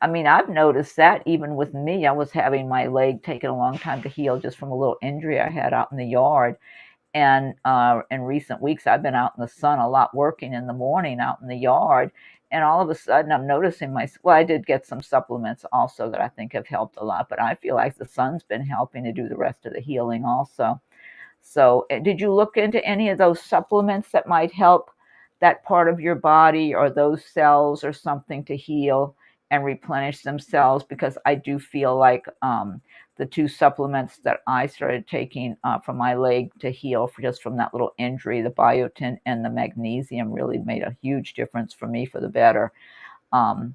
I mean, I've noticed that even with me, I was having my leg taking a long time to heal just from a little injury I had out in the yard. And in recent weeks, I've been out in the sun a lot, working in the morning out in the yard. And all of a sudden, I'm noticing well, I did get some supplements also that I think have helped a lot. But I feel like the sun's been helping to do the rest of the healing also. So did you look into any of those supplements that might help that part of your body or those cells or something to heal and replenish themselves? Because I do feel like the two supplements that I started taking for my leg to heal just from that little injury, the biotin and the magnesium, really made a huge difference for me for the better. But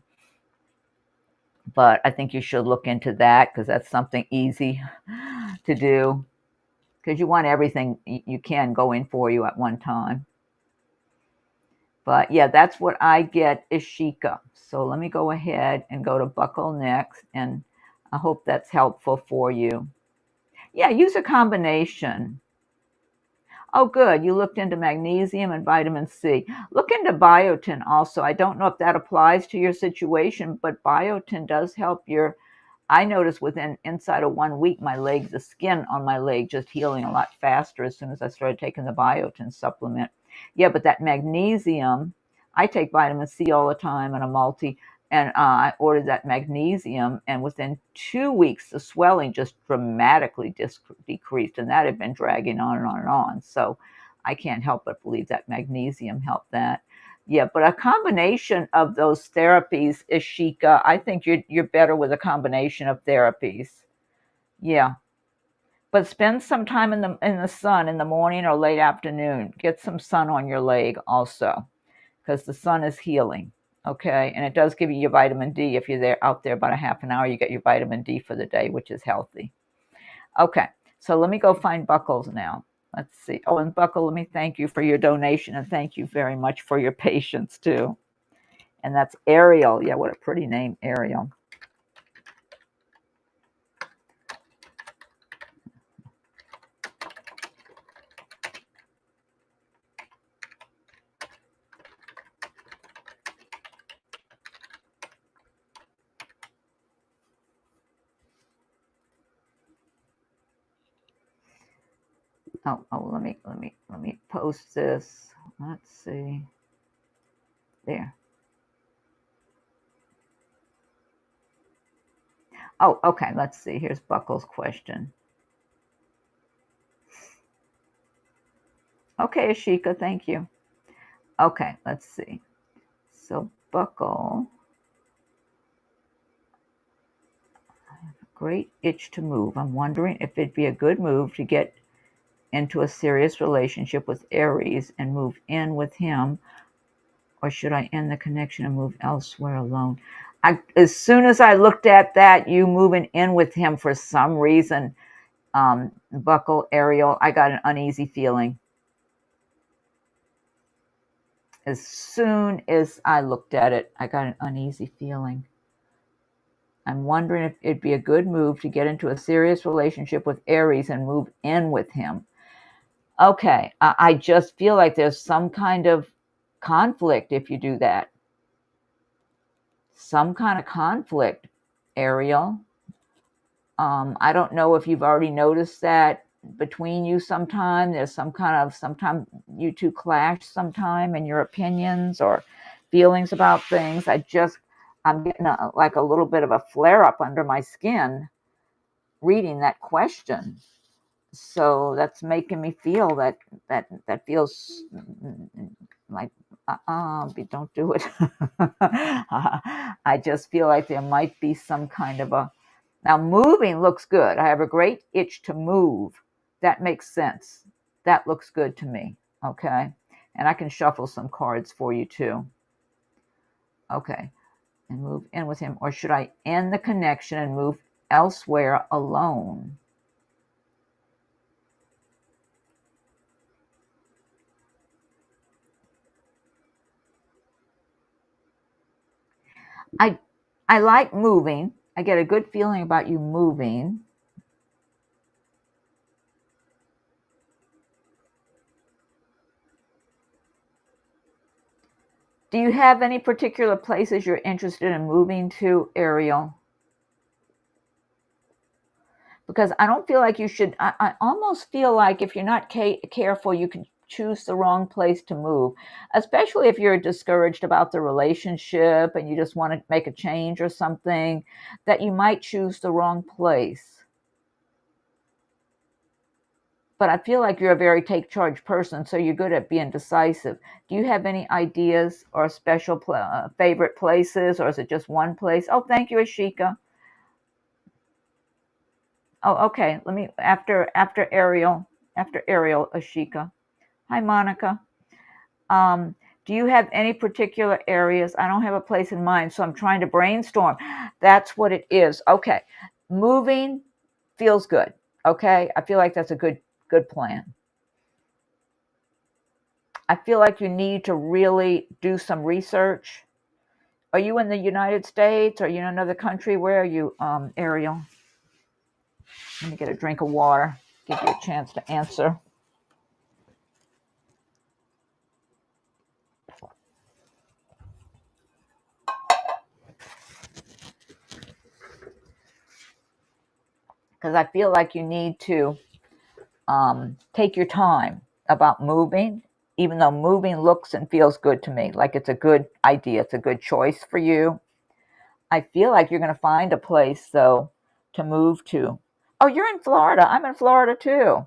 I think you should look into that because that's something easy to do. Because you want everything you can going for you at one time. But yeah, that's what I get is Sheikah. So let me go ahead and go to Buckle next. And I hope that's helpful for you. Yeah, use a combination. Oh, good. You looked into magnesium and vitamin C. Look into biotin also. I don't know if that applies to your situation, but biotin does help I noticed inside of 1 week, my legs, the skin on my leg just healing a lot faster as soon as I started taking the biotin supplement. Yeah, but that magnesium, I take vitamin C all the time and a multi, and I ordered that magnesium, and within 2 weeks, the swelling just dramatically decreased, and that had been dragging on and on and on. So I can't help but believe that magnesium helped that. Yeah, but a combination of those therapies is Sheikah. I think you're better with a combination of therapies. Yeah, but spend some time in the sun in the morning or late afternoon. Get some sun on your leg also, because the sun is healing. Okay, and it does give you your vitamin D. If you're out there about a half an hour, you get your vitamin D for the day, which is healthy. Okay, so let me go find Buckles now. Let's see. Oh, and Buckle, let me thank you for your donation, and thank you very much for your patience too. And that's Ariel. Yeah, what a pretty name, Ariel. Oh, let me post this. Let's see. There. Oh, okay. Let's see. Here's Buckle's question. Okay, Ashika, thank you. Okay, let's see. So Buckle, I have a great itch to move. I'm wondering if it'd be a good move to get into a serious relationship with Aries and move in with him, or should I end the connection and move elsewhere alone? As soon as I looked at that, you moving in with him for some reason, Buckle, Ariel, I got an uneasy feeling. As soon as I looked at it, I got an uneasy feeling. I'm wondering if it'd be a good move to get into a serious relationship with Aries and move in with him. Okay, I just feel like there's some kind of conflict if you do that. Some kind of conflict, Ariel. I don't know if you've already noticed that between you sometime. There's sometime you two clash sometime in your opinions or feelings about things. I'm getting like a little bit of a flare up under my skin reading that question. So that's making me feel that feels like don't do it. I just feel like there might be some kind of a, now moving looks good. I have a great itch to move. That makes sense. That looks good to me. Okay. And I can shuffle some cards for you too. Okay. And move in with him. Or should I end the connection and move elsewhere alone? I I like moving. I get a good feeling about you moving. Do you have any particular places you're interested in moving to, Ariel? Because I don't feel like you should. I almost feel like if you're not careful, you can choose the wrong place to move, especially if you're discouraged about the relationship and you just want to make a change or something, that you might choose the wrong place. But I feel like you're a very take charge person, so you're good at being decisive. Do you have any ideas or special favorite places, or is it just one place? Oh, thank you, Ashika. Oh, okay. Let me after Ariel, Ashika. Hi, Monica. Um, do you have any particular areas? I don't have a place in mind, so I'm trying to brainstorm. That's what it is. Okay, moving feels good. Okay, I feel like that's a good plan. I feel like you need to really do some research. Are you in the United States? Are you in another country? Where are you, Ariel? Let me get a drink of water. Give you a chance to answer. Because I feel like you need to take your time about moving, even though moving looks and feels good to me. Like it's a good idea. It's a good choice for you. I feel like you're going to find a place, though, to move to. Oh, you're in Florida. I'm in Florida, too.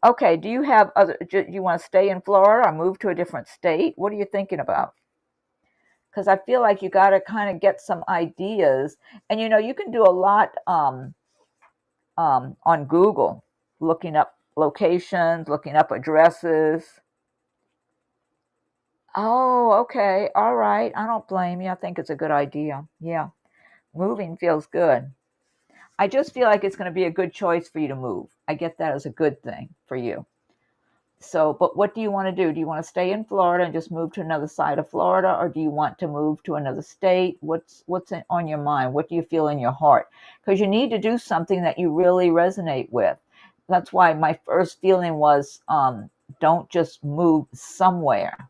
Okay, do you have do you want to stay in Florida or move to a different state? What are you thinking about? Because I feel like you got to kind of get some ideas. And, you can do a lot on Google, looking up locations, looking up addresses. Oh, okay. All right. I don't blame you. I think it's a good idea. Yeah. Moving feels good. I just feel like it's going to be a good choice for you to move. I get that as a good thing for you. So, but what do you want to do? Do you want to stay in Florida and just move to another side of Florida, or do you want to move to another state? What's on your mind? What do you feel in your heart? Because you need to do something that you really resonate with. That's why my first feeling was, don't just move somewhere.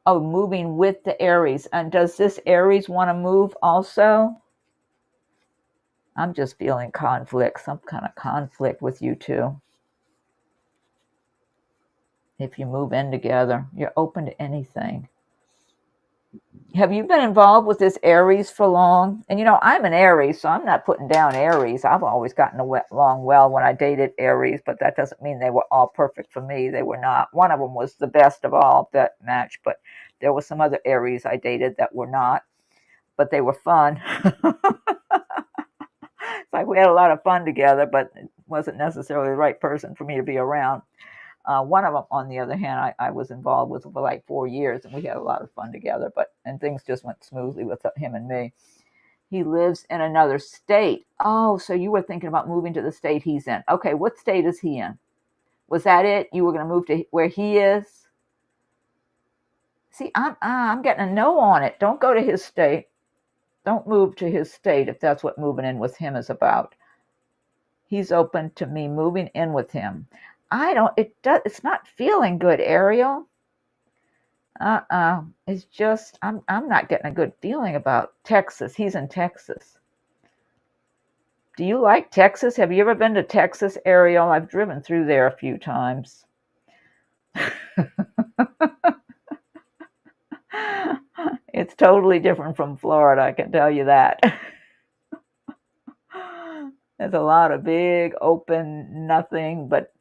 Oh, moving with the Aries. And does this Aries want to move also? I'm just feeling conflict, some kind of conflict with you two. If you move in together, you're open to anything. Have you been involved with this Aries for long? And I'm an Aries, so I'm not putting down Aries. I've always gotten along well when I dated Aries, but that doesn't mean they were all perfect for me. They were not. One of them was the best of all that match, but there were some other Aries I dated that were not, but they were fun. It's like we had a lot of fun together, but it wasn't necessarily the right person for me to be around. One of them, on the other hand, I was involved with for like 4 years, and we had a lot of fun together. And things just went smoothly with him and me. He lives in another state. Oh, so you were thinking about moving to the state he's in? Okay, what state is he in? Was that it? You were going to move to where he is? See, I'm getting a no on it. Don't go to his state. Don't move to his state if that's what moving in with him is about. He's open to me moving in with him. It's not feeling good, Ariel. It's just, I'm not getting a good feeling about Texas. He's in Texas. Do you like Texas? Have you ever been to Texas, Ariel? I've driven through there a few times. It's totally different from Florida, I can tell you that. has a lot of big open nothing, but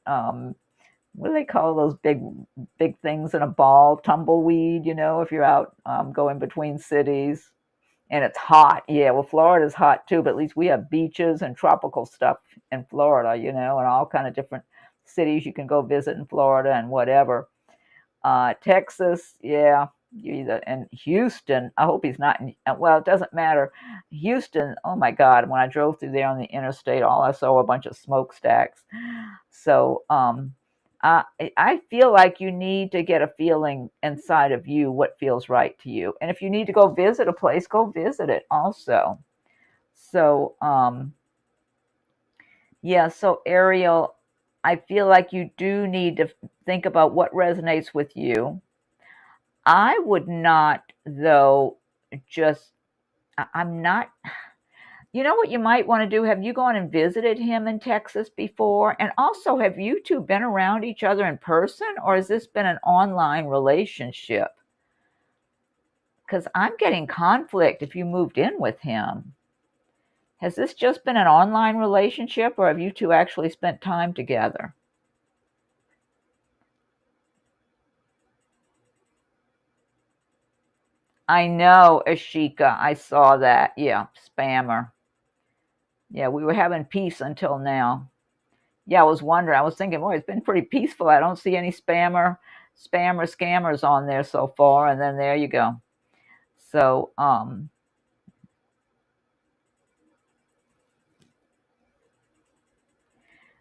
what do they call those big things in a ball? Tumbleweed, if you're out going between cities. And it's hot. Yeah, well, Florida's hot too, but at least we have beaches and tropical stuff in Florida, and all kind of different cities you can go visit in Florida and whatever. Texas, yeah, and Houston. I hope he's not in, well, it doesn't matter. Houston, oh my God, when I drove through there on the interstate, all I saw were a bunch of smokestacks. So, I feel like you need to get a feeling inside of you what feels right to you. And if you need to go visit a place, go visit it also. So, yeah, so Ariel, I feel like you do need to think about what resonates with you. I would not, though, just, I'm not. You know what you might want to do? Have you gone and visited him in Texas before? And also, have you two been around each other in person, or has this been an online relationship? Because I'm getting conflict if you moved in with him. Has this just been an online relationship, or have you two actually spent time together? I know, Ashika. I saw that. Yeah, spammer. Yeah, we were having peace until now. Yeah, I was wondering. I was thinking, boy, it's been pretty peaceful. I don't see any scammers on there so far. And then there you go. So,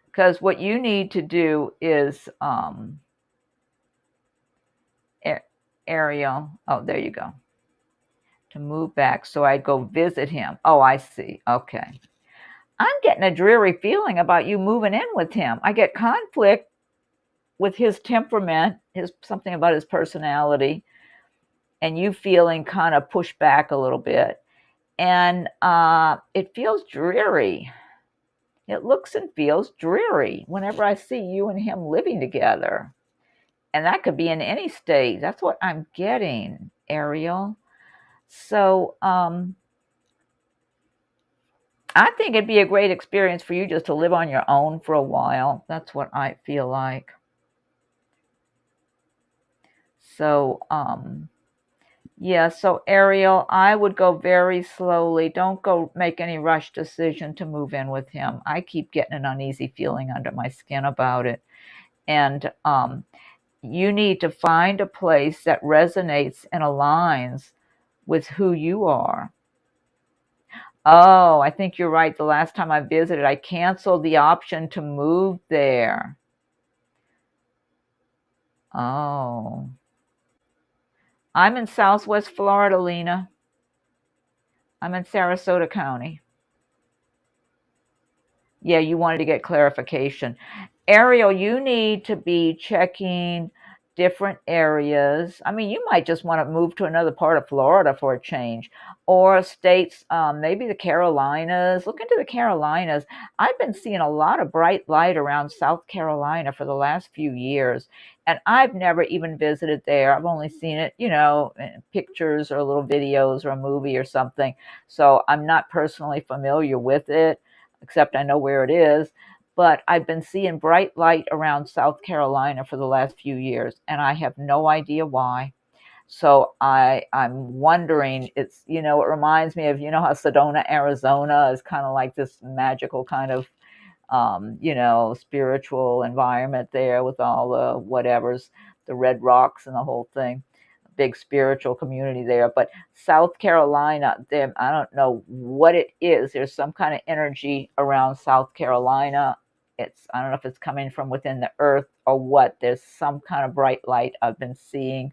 because what you need to do is, Ariel. Oh, there you go. To move back, so I'd go visit him. Oh, I see. Okay. I'm getting a dreary feeling about you moving in with him. I get conflict with his temperament, something about his personality, and you feeling kind of pushed back a little bit. And it feels dreary. It looks and feels dreary whenever I see you and him living together. And that could be in any state. That's what I'm getting, Ariel. So I think it'd be a great experience for you just to live on your own for a while. That's what I feel like. So, yeah, so Ariel, I would go very slowly. Don't go make any rush decision to move in with him. I keep getting an uneasy feeling under my skin about it. And you need to find a place that resonates and aligns with who you are. Oh, I think you're right. The last time I visited, I canceled the option to move there. Oh. I'm in Southwest Florida, Lena. I'm in Sarasota County. Yeah, you wanted to get clarification. Ariel, you need to be checking different areas. I mean, you might just want to move to another part of Florida for a change, or states, maybe the Carolinas. Look into the Carolinas. I've been seeing a lot of bright light around South Carolina for the last few years, and I've never even visited there. I've only seen it, in pictures or little videos or a movie or something. So I'm not personally familiar with it, except I know where it is. But I've been seeing bright light around South Carolina for the last few years, and I have no idea why. So I'm wondering, it reminds me of, how Sedona, Arizona is kind of like this magical kind of, spiritual environment there with all the whatevers, the red rocks and the whole thing. Big spiritual community there. But South Carolina, I don't know what it is. There's some kind of energy around South Carolina. I don't know if it's coming from within the earth or what. There's some kind of bright light I've been seeing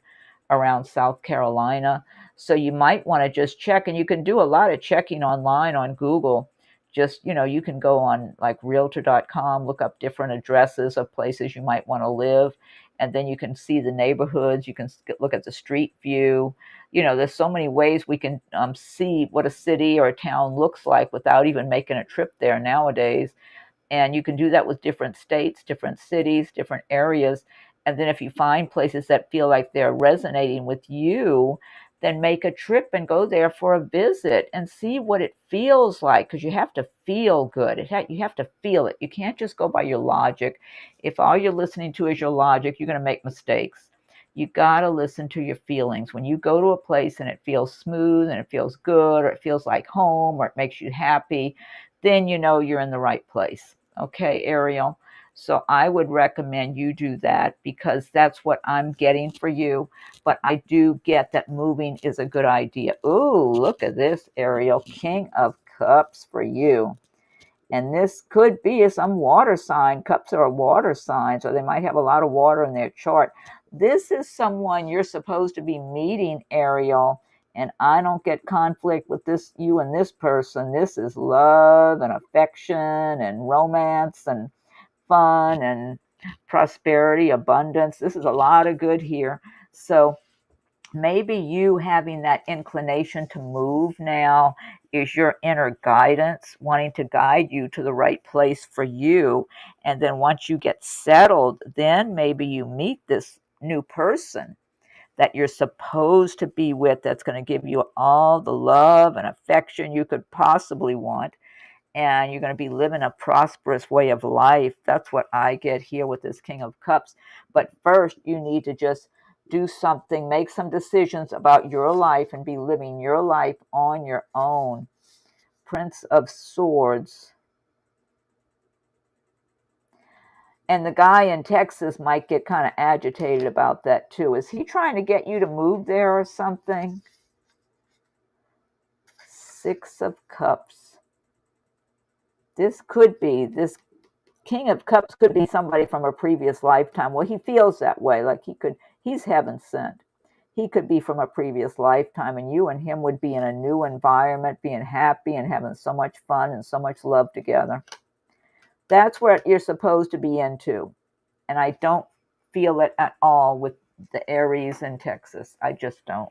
around South Carolina. So you might want to just check, and you can do a lot of checking online on Google. Just, you can go on like realtor.com, look up different addresses of places you might want to live. And then you can see the neighborhoods. You can look at the street view. There's so many ways we can see what a city or a town looks like without even making a trip there nowadays. And you can do that with different states, different cities, different areas. And then if you find places that feel like they're resonating with you, then make a trip and go there for a visit and see what it feels like, because you have to feel good. You have to feel it. You can't just go by your logic. If all you're listening to is your logic, you're going to make mistakes. You got to listen to your feelings. When you go to a place and it feels smooth and it feels good, or it feels like home, or it makes you happy, then you know you're in the right place. Okay, Ariel? So I would recommend you do that, because that's what I'm getting for you. But I do get that moving is a good idea. Ooh, look at this, Ariel. King of Cups for you. And this could be some water sign. Cups are a water sign, so they might have a lot of water in their chart. This is someone you're supposed to be meeting, Ariel. And I don't get conflict with this, you and this person. This is love and affection and romance and fun and prosperity, abundance. This is a lot of good here. So maybe you having that inclination to move now is your inner guidance wanting to guide you to the right place for you. And then once you get settled, then maybe you meet this new person that you're supposed to be with, that's going to give you all the love and affection you could possibly want, and you're going to be living a prosperous way of life. That's what I get here with this King of Cups. But first, you need to just do something, make some decisions about your life, and be living your life on your own. Prince of Swords. And the guy in Texas might get kind of agitated about that too. Is he trying to get you to move there or something? Six of Cups. This King of Cups could be somebody from a previous lifetime. Well, he feels that way, like he's heaven sent. He could be from a previous lifetime, and you and him would be in a new environment, being happy and having so much fun and so much love together. That's what you're supposed to be into. And I don't feel it at all with the Aries in Texas. I just don't.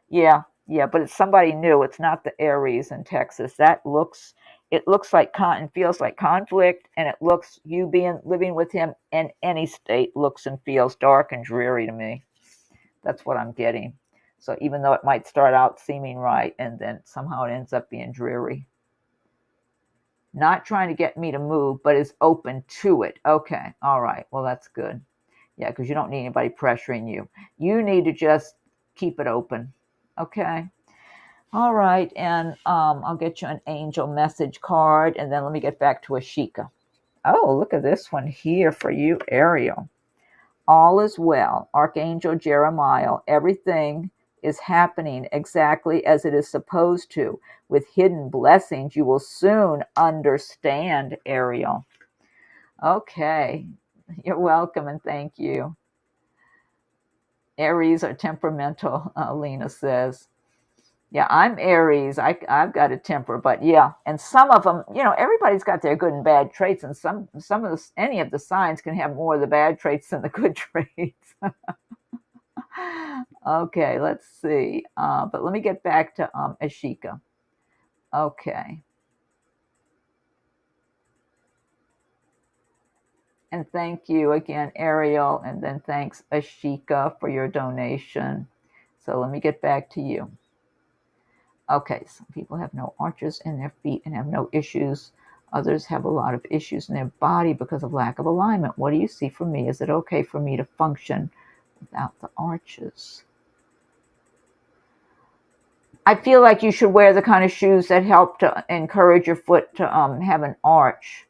Yeah, but it's somebody new. It's not the Aries in Texas. It looks like and feels like conflict, and it looks, you being living with him in any state looks and feels dark and dreary to me. That's what I'm getting. So even though it might start out seeming right, and then somehow it ends up being dreary. Not trying to get me to move, but is open to it. Okay, all right. Well, that's good. Yeah, because you don't need anybody pressuring you. You need to just keep it open. Okay. All right. And I'll get you an angel message card, and then let me get back to Ashika. Oh, look at this one here for you, Ariel. All is well. Archangel Jeremiah. Everything is happening exactly as it is supposed to. With hidden blessings, you will soon understand, Ariel. Okay. You're welcome, and thank you. Aries are temperamental, Lena says. Yeah, I'm Aries. I've got a temper, but yeah, and some of them, everybody's got their good and bad traits, and some of any of the signs can have more of the bad traits than the good traits. Okay, let's see. But let me get back to Ashika. Okay. And thank you again, Ariel, and then thanks, Ashika, for your donation. So let me get back to you. Okay, some people have no arches in their feet and have no issues. Others have a lot of issues in their body because of lack of alignment. What do you see for me? Is it okay for me to function without the arches? I feel like you should wear the kind of shoes that help to encourage your foot to have an arch.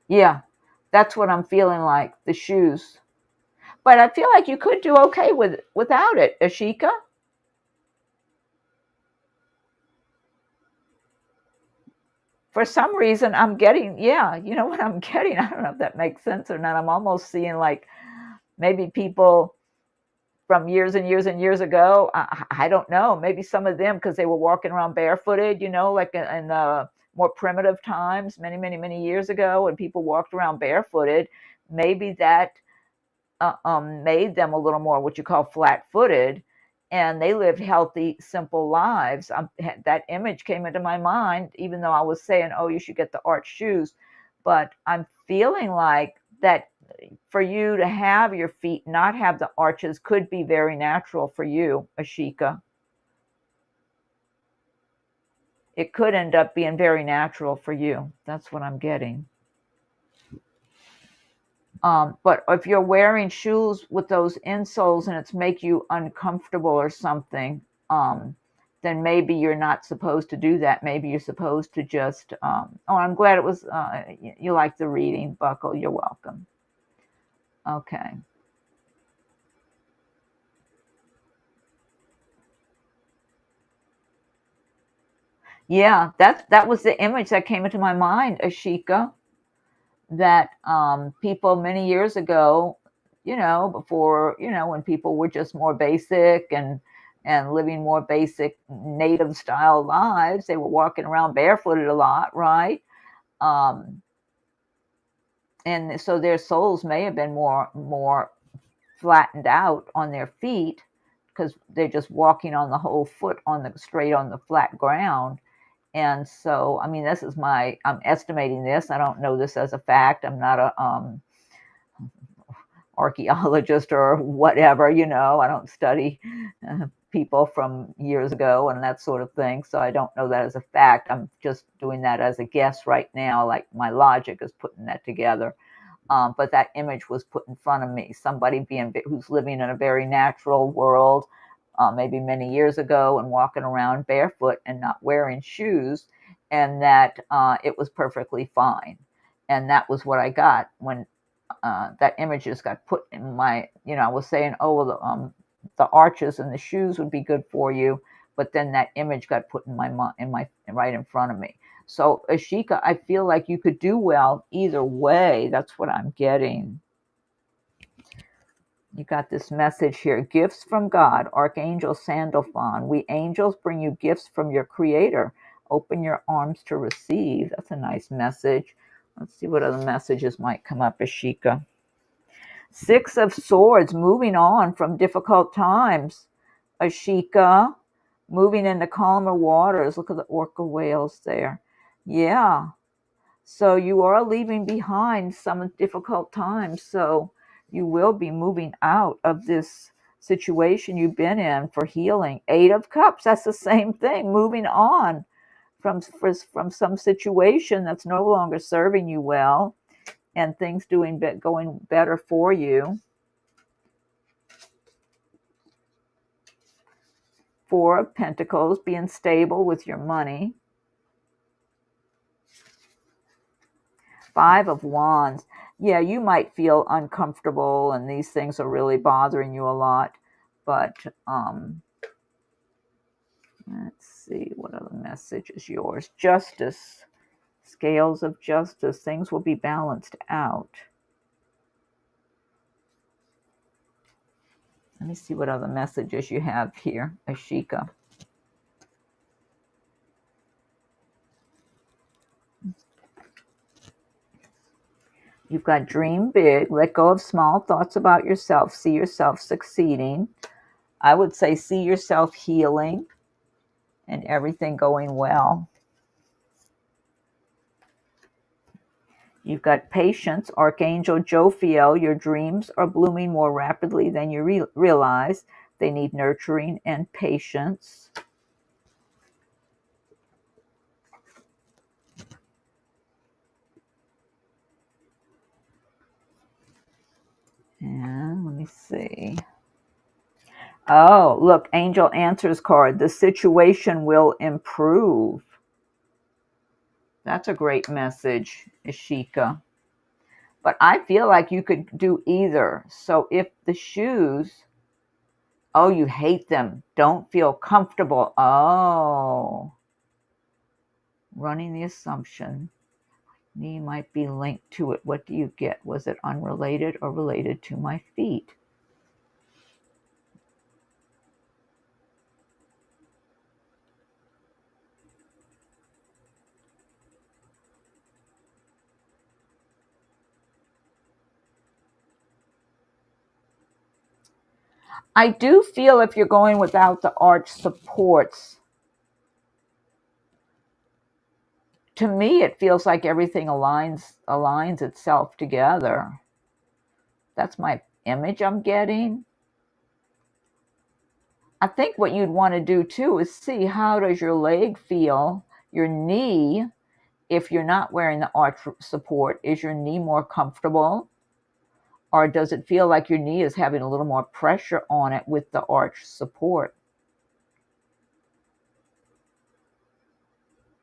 Yeah, that's what I'm feeling like, the shoes. But I feel like you could do okay without it, Ashika. For some reason, I'm getting, yeah, you know what I'm getting? I don't know if that makes sense or not. I'm almost seeing like maybe people from years and years and years ago. I don't know. Maybe some of them, because they were walking around barefooted, like in the more primitive times, many, many, many years ago, when people walked around barefooted. Maybe that made them a little more what you call flat-footed, and they lived healthy, simple lives. That image came into my mind, even though I was saying, oh, you should get the arch shoes. but I'm feeling like that for you to have your feet not have the arches could be very natural for you, Ashika. It could end up being very natural for you. That's what I'm getting. But if you're wearing shoes with those insoles and it's make you uncomfortable or something, then maybe you're not supposed to do that. Maybe you're supposed to just, oh, I'm glad it was, you like the reading, Buckle. You're welcome. Okay. Yeah, that was the image that came into my mind, Ashika, that people many years ago, before, when people were just more basic and living more basic native style lives, they were walking around barefooted a lot, right? Um, and so their soles may have been more flattened out on their feet because they're just walking on the whole foot on the straight on the flat ground. And so, I mean, I'm estimating this. I don't know this as a fact. I'm not a archaeologist or whatever, I don't study people from years ago and that sort of thing. So I don't know that as a fact. I'm just doing that as a guess right now. Like my logic is putting that together. But that image was put in front of me. Somebody who's living in a very natural world, maybe many years ago, and walking around barefoot and not wearing shoes, and that it was perfectly fine. And that was what I got when that image just got put in my. I was saying, oh, well, the arches and the shoes would be good for you, but then that image got put in my right in front of me. So, Ashika, I feel like you could do well either way. That's what I'm getting. You got this message here. Gifts from God, Archangel Sandalphon. We angels bring you gifts from your Creator. Open your arms to receive. That's a nice message. Let's see what other messages might come up, Ashika. Six of Swords, moving on from difficult times. Ashika, moving into calmer waters. Look at the orca whales there. Yeah. So you are leaving behind some difficult times. So you will be moving out of this situation you've been in for healing. Eight of Cups, that's the same thing. Moving on from some situation that's no longer serving you well, and things going better for you. Four of Pentacles, being stable with your money. Five of Wands. Yeah, you might feel uncomfortable and these things are really bothering you a lot. But let's see, what other message is yours? Justice. Scales of justice. Things will be balanced out. Let me see what other messages you have here, Ashika. You've got dream big, let go of small thoughts about yourself, see yourself succeeding. I would say see yourself healing and everything going well. You've got patience, Archangel Jophiel. Your dreams are blooming more rapidly than you realize. They need nurturing and patience. And let me see. Oh, look, Angel Answers card. The situation will improve. That's a great message, Ashika. But I feel like you could do either. So if the shoes, oh, you hate them, don't feel comfortable. Oh, running the assumption knee might be linked to it. What do you get? Was it unrelated or related to my feet? I do feel if you're going without the arch supports, to me, it feels like everything aligns itself together. That's my image I'm getting. I think what you'd want to do too is see, how does your leg feel, your knee. If you're not wearing the arch support, is your knee more comfortable? Or does it feel like your knee is having a little more pressure on it with the arch support?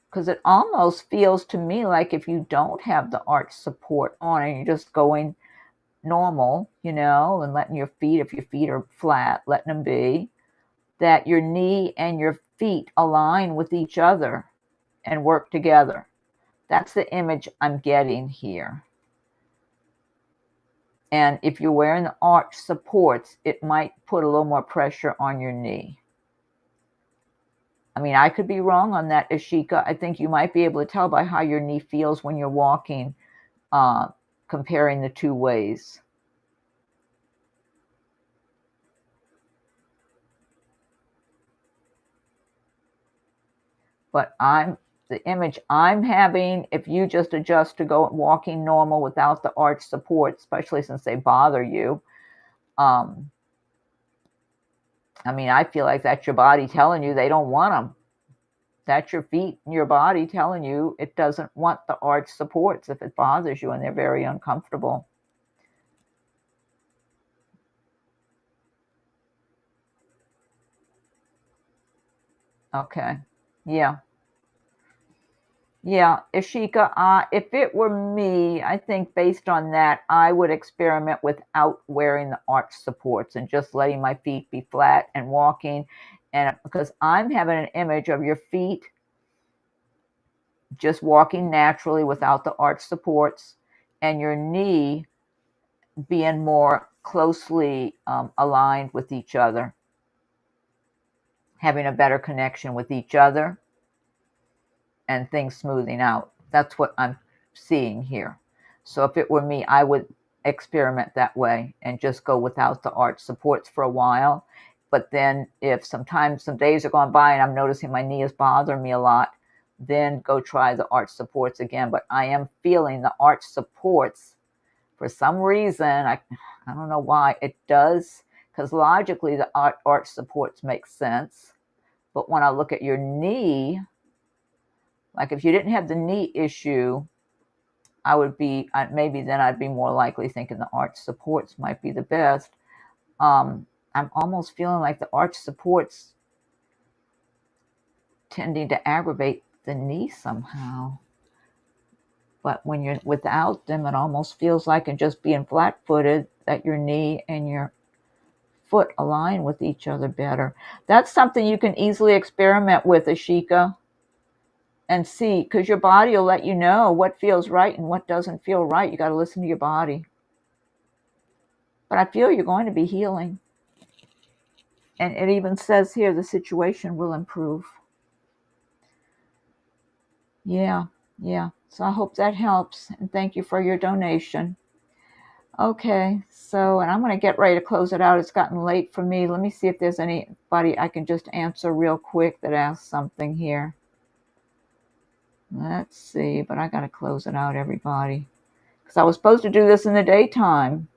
Because it almost feels to me like if you don't have the arch support on and you're just going normal, and letting your feet, if your feet are flat, letting them be, that your knee and your feet align with each other and work together. That's the image I'm getting here. And if you're wearing the arch supports, it might put a little more pressure on your knee. I mean, I could be wrong on that, Ashika. I think you might be able to tell by how your knee feels when you're walking, comparing the two ways. But the image I'm having, if you just adjust to go walking normal without the arch support, especially since they bother you, I mean, I feel like that's your body telling you they don't want them. That's your feet and your body telling you it doesn't want the arch supports if it bothers you and they're very uncomfortable. Okay. Yeah. Yeah, Ishika, if it were me, I think based on that, I would experiment without wearing the arch supports and just letting my feet be flat and walking. And because I'm having an image of your feet just walking naturally without the arch supports, and your knee being more closely aligned with each other, having a better connection with each other, and things smoothing out. That's what I'm seeing here. So if it were me, I would experiment that way and just go without the arch supports for a while. But then if some days are gone by and I'm noticing my knee is bothering me a lot, then go try the arch supports again. But I am feeling the arch supports for some reason. I don't know why it does, because logically the arch supports make sense. But when I look at your knee, like if you didn't have the knee issue, maybe then I'd be more likely thinking the arch supports might be the best. I'm almost feeling like the arch supports tending to aggravate the knee somehow. But when you're without them, it almost feels like, and just being flat-footed, that your knee and your foot align with each other better. That's something you can easily experiment with, Ashika, and see, because your body will let you know what feels right and what doesn't feel right. You got to listen to your body. But I feel you're going to be healing. And it even says here the situation will improve. Yeah. So I hope that helps. And thank you for your donation. Okay, so, and I'm going to get ready to close it out. It's gotten late for me. Let me see if there's anybody I can just answer real quick that asks something here. Let's see, but I got to close it out, everybody. Because I was supposed to do this in the daytime.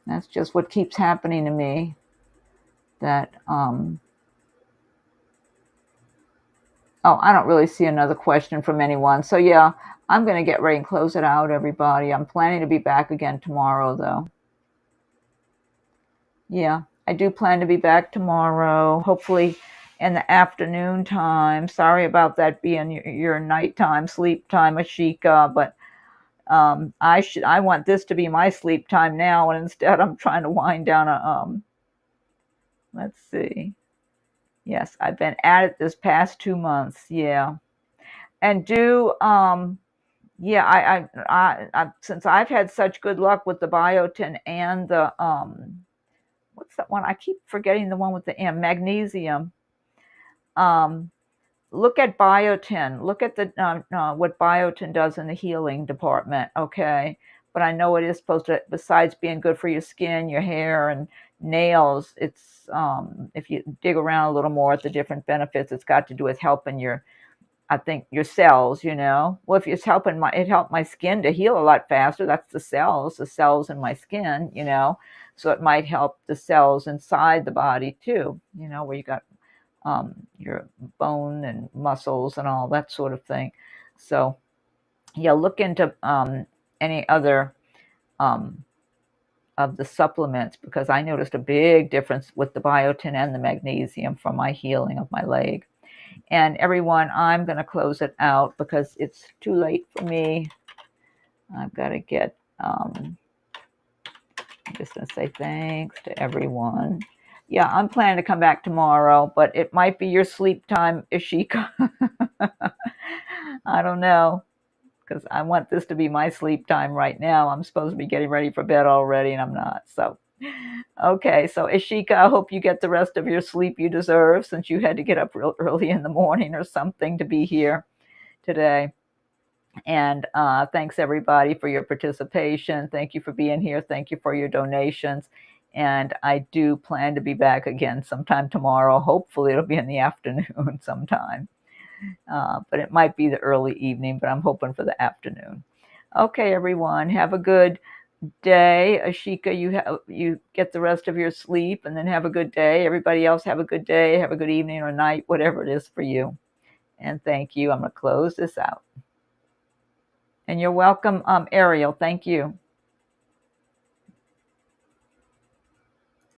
That's just what keeps happening to me. That, oh, I don't really see another question from anyone. So yeah, I'm going to get ready and close it out, everybody. I'm planning to be back again tomorrow, though. Yeah, I do plan to be back tomorrow, hopefully in the afternoon time. Sorry about that being your nighttime sleep time, Ashika, but I want this to be my sleep time now, and instead I'm trying to wind down let's see. Yes, I've been at it this past 2 months. Yeah. And yeah, I since I've had such good luck with the biotin and the what's that one? I keep forgetting the one with the M, magnesium. Um, Look at biotin. Look at the what biotin does in the healing department. Okay, but I know it is supposed to, besides being good for your skin, your hair, and nails, it's if you dig around a little more at the different benefits, it's got to do with helping your I think your cells, well, if it's helping it helped my skin to heal a lot faster. That's the cells in my skin, so it might help the cells inside the body too, where you got your bone and muscles and all that sort of thing. So yeah, look into any other um, of the supplements, because I noticed a big difference with the biotin and the magnesium from my healing of my leg. And everyone, I'm going to close it out because it's too late for me. I've got to get, I'm just going to say thanks to everyone. Yeah, I'm planning to come back tomorrow, but it might be your sleep time, Ishika. I don't know, because I want this to be my sleep time right now. I'm supposed to be getting ready for bed already, and I'm not. So, okay. So, Ishika, I hope you get the rest of your sleep you deserve, since you had to get up real early in the morning or something to be here today. And thanks, everybody, for your participation. Thank you for being here. Thank you for your donations. And I do plan to be back again sometime tomorrow. Hopefully, it'll be in the afternoon sometime. But it might be the early evening, but I'm hoping for the afternoon. Okay, everyone, have a good day. Ashika, you get the rest of your sleep, and then have a good day. Everybody else, have a good day, have a good evening or night, whatever it is for you. And thank you. I'm going to close this out. And you're welcome, Ariel. Thank you.